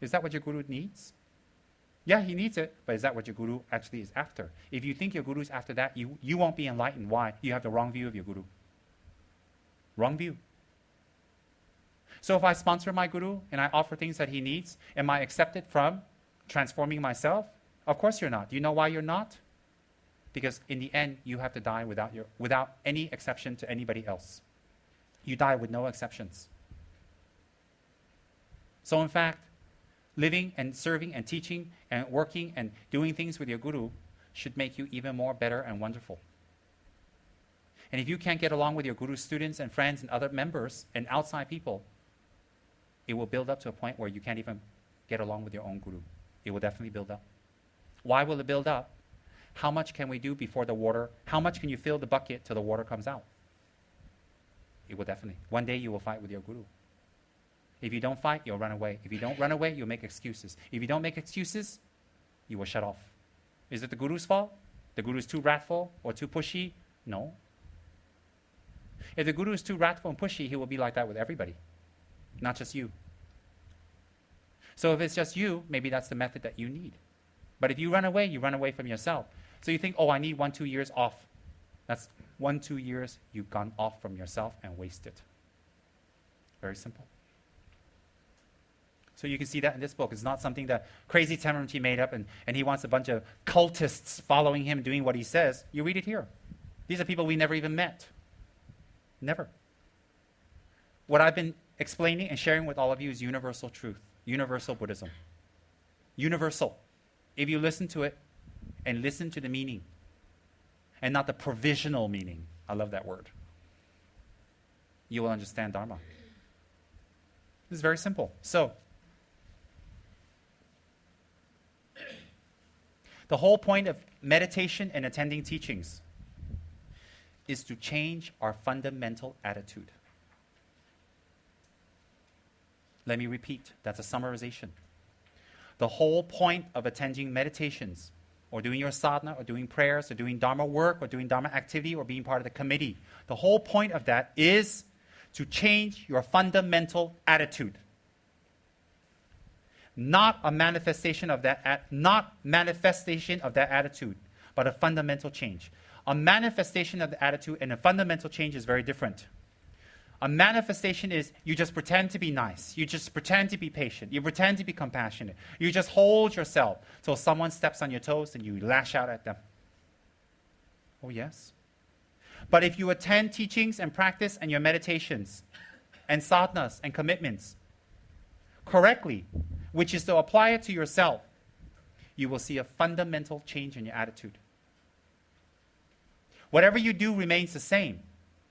A: Is that what your Guru needs? Yeah, he needs it, but is that what your Guru actually is after? If you think your Guru is after that, you won't be enlightened. Why? You have the wrong view of your Guru. Wrong view. So if I sponsor my Guru and I offer things that he needs, am I accepted from transforming myself? Of course you're not. Do you know why you're not? Because in the end, you have to die without any exception to anybody else. You die with no exceptions. So in fact, living and serving and teaching and working and doing things with your Guru should make you even more better and wonderful. And if you can't get along with your Guru's students and friends and other members and outside people, it will build up to a point where you can't even get along with your own Guru. It will definitely build up. Why will it build up? How much can we do before the water? How much can you fill the bucket till the water comes out? It will definitely. One day you will fight with your Guru. If you don't fight, you'll run away. If you don't run away, you'll make excuses. If you don't make excuses, you will shut off. Is it the Guru's fault? The Guru is too wrathful or too pushy? No. If the Guru is too wrathful and pushy, he will be like that with everybody, not just you. So if it's just you, maybe that's the method that you need. But if you run away from yourself. So you think, oh, I need 1-2 years off. That's 1-2 years you've gone off from yourself and wasted. Very simple. So you can see that in this book. It's not something that crazy Tsem made up and he wants a bunch of cultists following him doing what he says. You read it here. These are people we never even met. Never. What I've been explaining and sharing with all of you is universal truth, universal Buddhism. Universal. If you listen to it and listen to the meaning and not the provisional meaning, I love that word, you will understand Dharma. This is very simple. So, the whole point of meditation and attending teachings is to change our fundamental attitude. Let me repeat, that's a summarization. The whole point of attending meditations, or doing your sadhana, or doing prayers, or doing Dharma work, or doing Dharma activity, or being part of the committee, the whole point of that is to change your fundamental attitude. Not a manifestation of that attitude, but a fundamental change. A manifestation of the attitude and a fundamental change is very different. A manifestation is you just pretend to be nice. You just pretend to be patient. You pretend to be compassionate. You just hold yourself till someone steps on your toes and you lash out at them. Oh, yes. But if you attend teachings and practice and your meditations and sadhanas and commitments correctly, which is to apply it to yourself, you will see a fundamental change in your attitude. Whatever you do remains the same,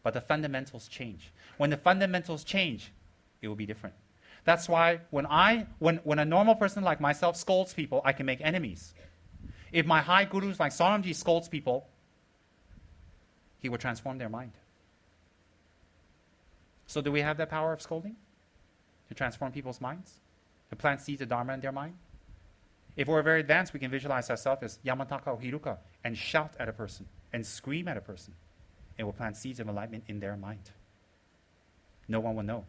A: but the fundamentals change. When the fundamentals change, it will be different. That's why when a normal person like myself scolds people, I can make enemies. If my high gurus like Saramji scolds people, he will transform their mind. So do we have that power of scolding? To transform people's minds? To plant seeds of Dharma in their mind? If we're very advanced, we can visualize ourselves as Yamataka or Hiruka and shout at a person and scream at a person. It will plant seeds of enlightenment in their mind. No one will know.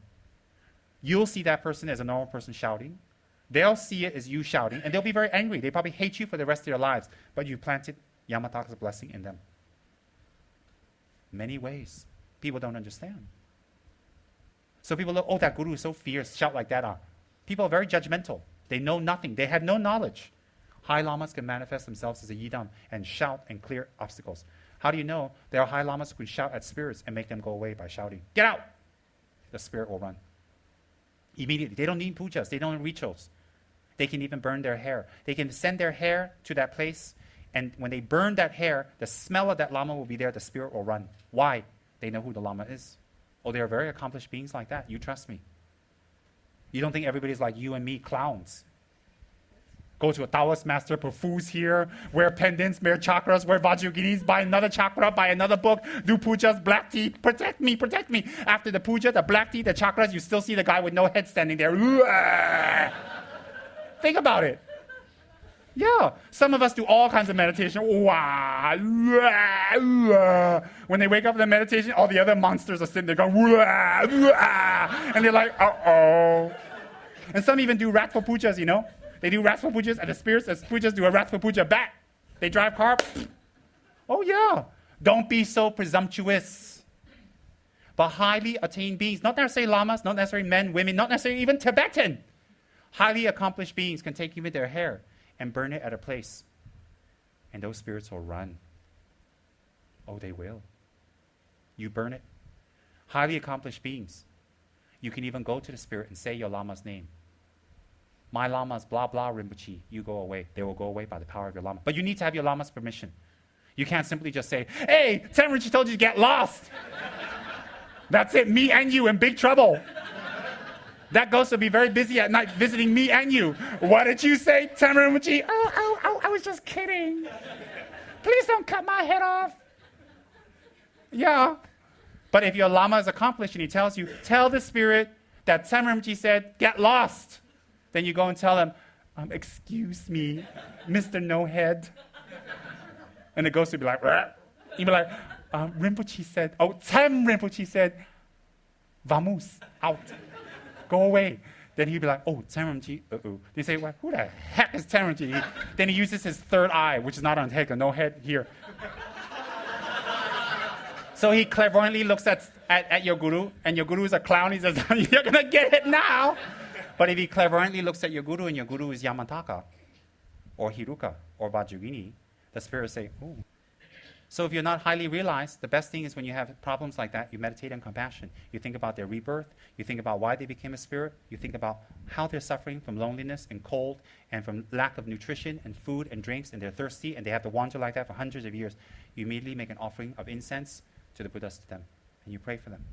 A: You'll see that person as a normal person shouting. They'll see it as you shouting, and they'll be very angry. They probably hate you for the rest of their lives, but you planted Yamataka's blessing in them. Many ways. People don't understand. So people look, oh, that guru is so fierce, shout like that. People are very judgmental. They know nothing. They have no knowledge. High lamas can manifest themselves as a yidam and shout and clear obstacles. How do you know? There are high lamas who can shout at spirits and make them go away by shouting, "Get out!" The spirit will run. Immediately. They don't need pujas. They don't need rituals. They can even burn their hair. They can send their hair to that place, and when they burn that hair, the smell of that lama will be there. The spirit will run. Why? They know who the lama is. Oh, they are very accomplished beings like that. You trust me. You don't think everybody's like you and me, clowns. Go to a Taoist master, put foods here, wear pendants, wear chakras, wear vajrayaginis, buy another chakra, buy another book, do pujas, black tea, protect me, protect me. After the puja, the black tea, the chakras, you still see the guy with no head standing there. Think about it. Yeah. Some of us do all kinds of meditation. Wah, wah, wah. When they wake up in the meditation, all the other monsters are sitting there going, wah, wah. And they're like, uh-oh. And some even do wrathful pujas, you know? They do wrathful pujas, and the spirits as pujas do a wrathful puja back. They drive car. Oh, yeah. Don't be so presumptuous. But highly attained beings, not necessarily lamas, not necessarily men, women, not necessarily even Tibetan. Highly accomplished beings can take even their hair and burn it at a place. And those spirits will run. Oh, they will. You burn it. Highly accomplished beings. You can even go to the spirit and say your lama's name. My lama's blah blah Rinpoche. You go away. They will go away by the power of your lama. But you need to have your lama's permission. You can't simply just say, hey, Tsem Rinpoche told you to get lost. That's it, me and you in big trouble. That ghost will be very busy at night visiting me and you. What did you say, Tsem Rinpoche? Oh, I was just kidding. Please don't cut my head off. Yeah. But if your lama is accomplished and he tells you, tell the spirit that Tsem Rinpoche said, get lost. Then you go and tell him, excuse me, Mr. No Head. And the ghost will be like, Rah. You'll be like, Rinpoche said, Tsem Rinpoche said, vamos, out, go away. Then he'd be like, Tsem Rinpoche, uh-oh. They say, well, who the heck is Tsem Rinpoche? Then he uses his third eye, which is not on his head, no head here. So he clairvoyantly looks at your guru, and your guru is a clown. He says, you're going to get it now. But if he clairvoyantly looks at your guru, and your guru is Yamataka, or Hiruka, or Vajrayini, the spirit will say, oh. So if you're not highly realized, the best thing is when you have problems like that, you meditate on compassion. You think about their rebirth. You think about why they became a spirit. You think about how they're suffering from loneliness and cold and from lack of nutrition and food and drinks, and they're thirsty, and they have to wander like that for hundreds of years. You immediately make an offering of incense to the Buddhas to them, and you pray for them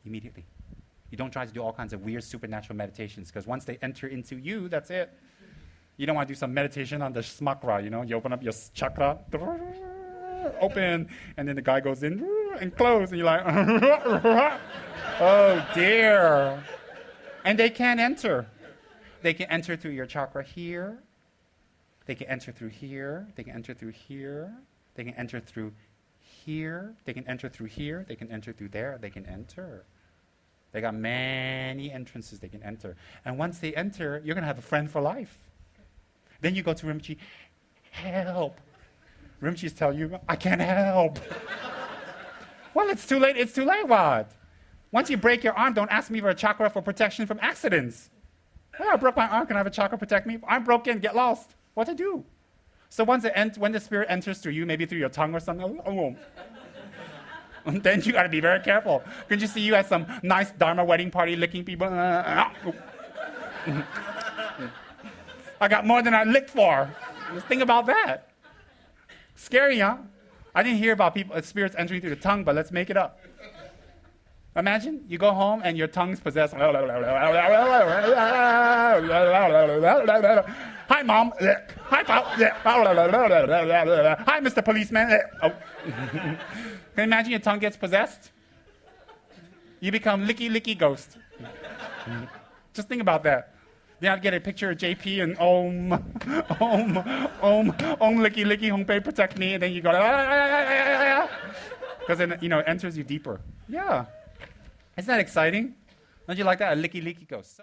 A: immediately. You don't try to do all kinds of weird supernatural meditations, because once they enter into you, that's it. You don't want to do some meditation on the smakra, you know? You open up your chakra, open, and then the guy goes in and close, and you're like, oh dear. And they can't enter. They can enter through your chakra here. They can enter through here. They can enter through here. They can enter through here. They can enter through here. They can enter through there. They can enter. They got many entrances they can enter. And once they enter, you're going to have a friend for life. Then you go to Rinpoche, help. Rinpoche's tell you, I can't help. Well, it's too late. It's too late, what? Once you break your arm, don't ask me for a chakra for protection from accidents. Oh, I broke my arm. Can I have a chakra protect me? I'm broken. Get lost. What to do? So when the spirit enters through you, maybe through your tongue or something, and then you got to be very careful. Can you see you at some nice Dharma wedding party licking people? I got more than I licked for. Just think about that. Scary, huh? I didn't hear about spirits entering through the tongue, but let's make it up. Imagine you go home and your tongue's possessed. Hi, Mom. Hi, Pop. Hi, Mr. Policeman. Oh. Can you imagine your tongue gets possessed? You become licky ghost. Just think about that. Then I'd get a picture of JP and om, licky, hong pei, protect me, and then you go, because then, it enters you deeper. Yeah. Isn't that exciting? Don't you like that? A licky ghost.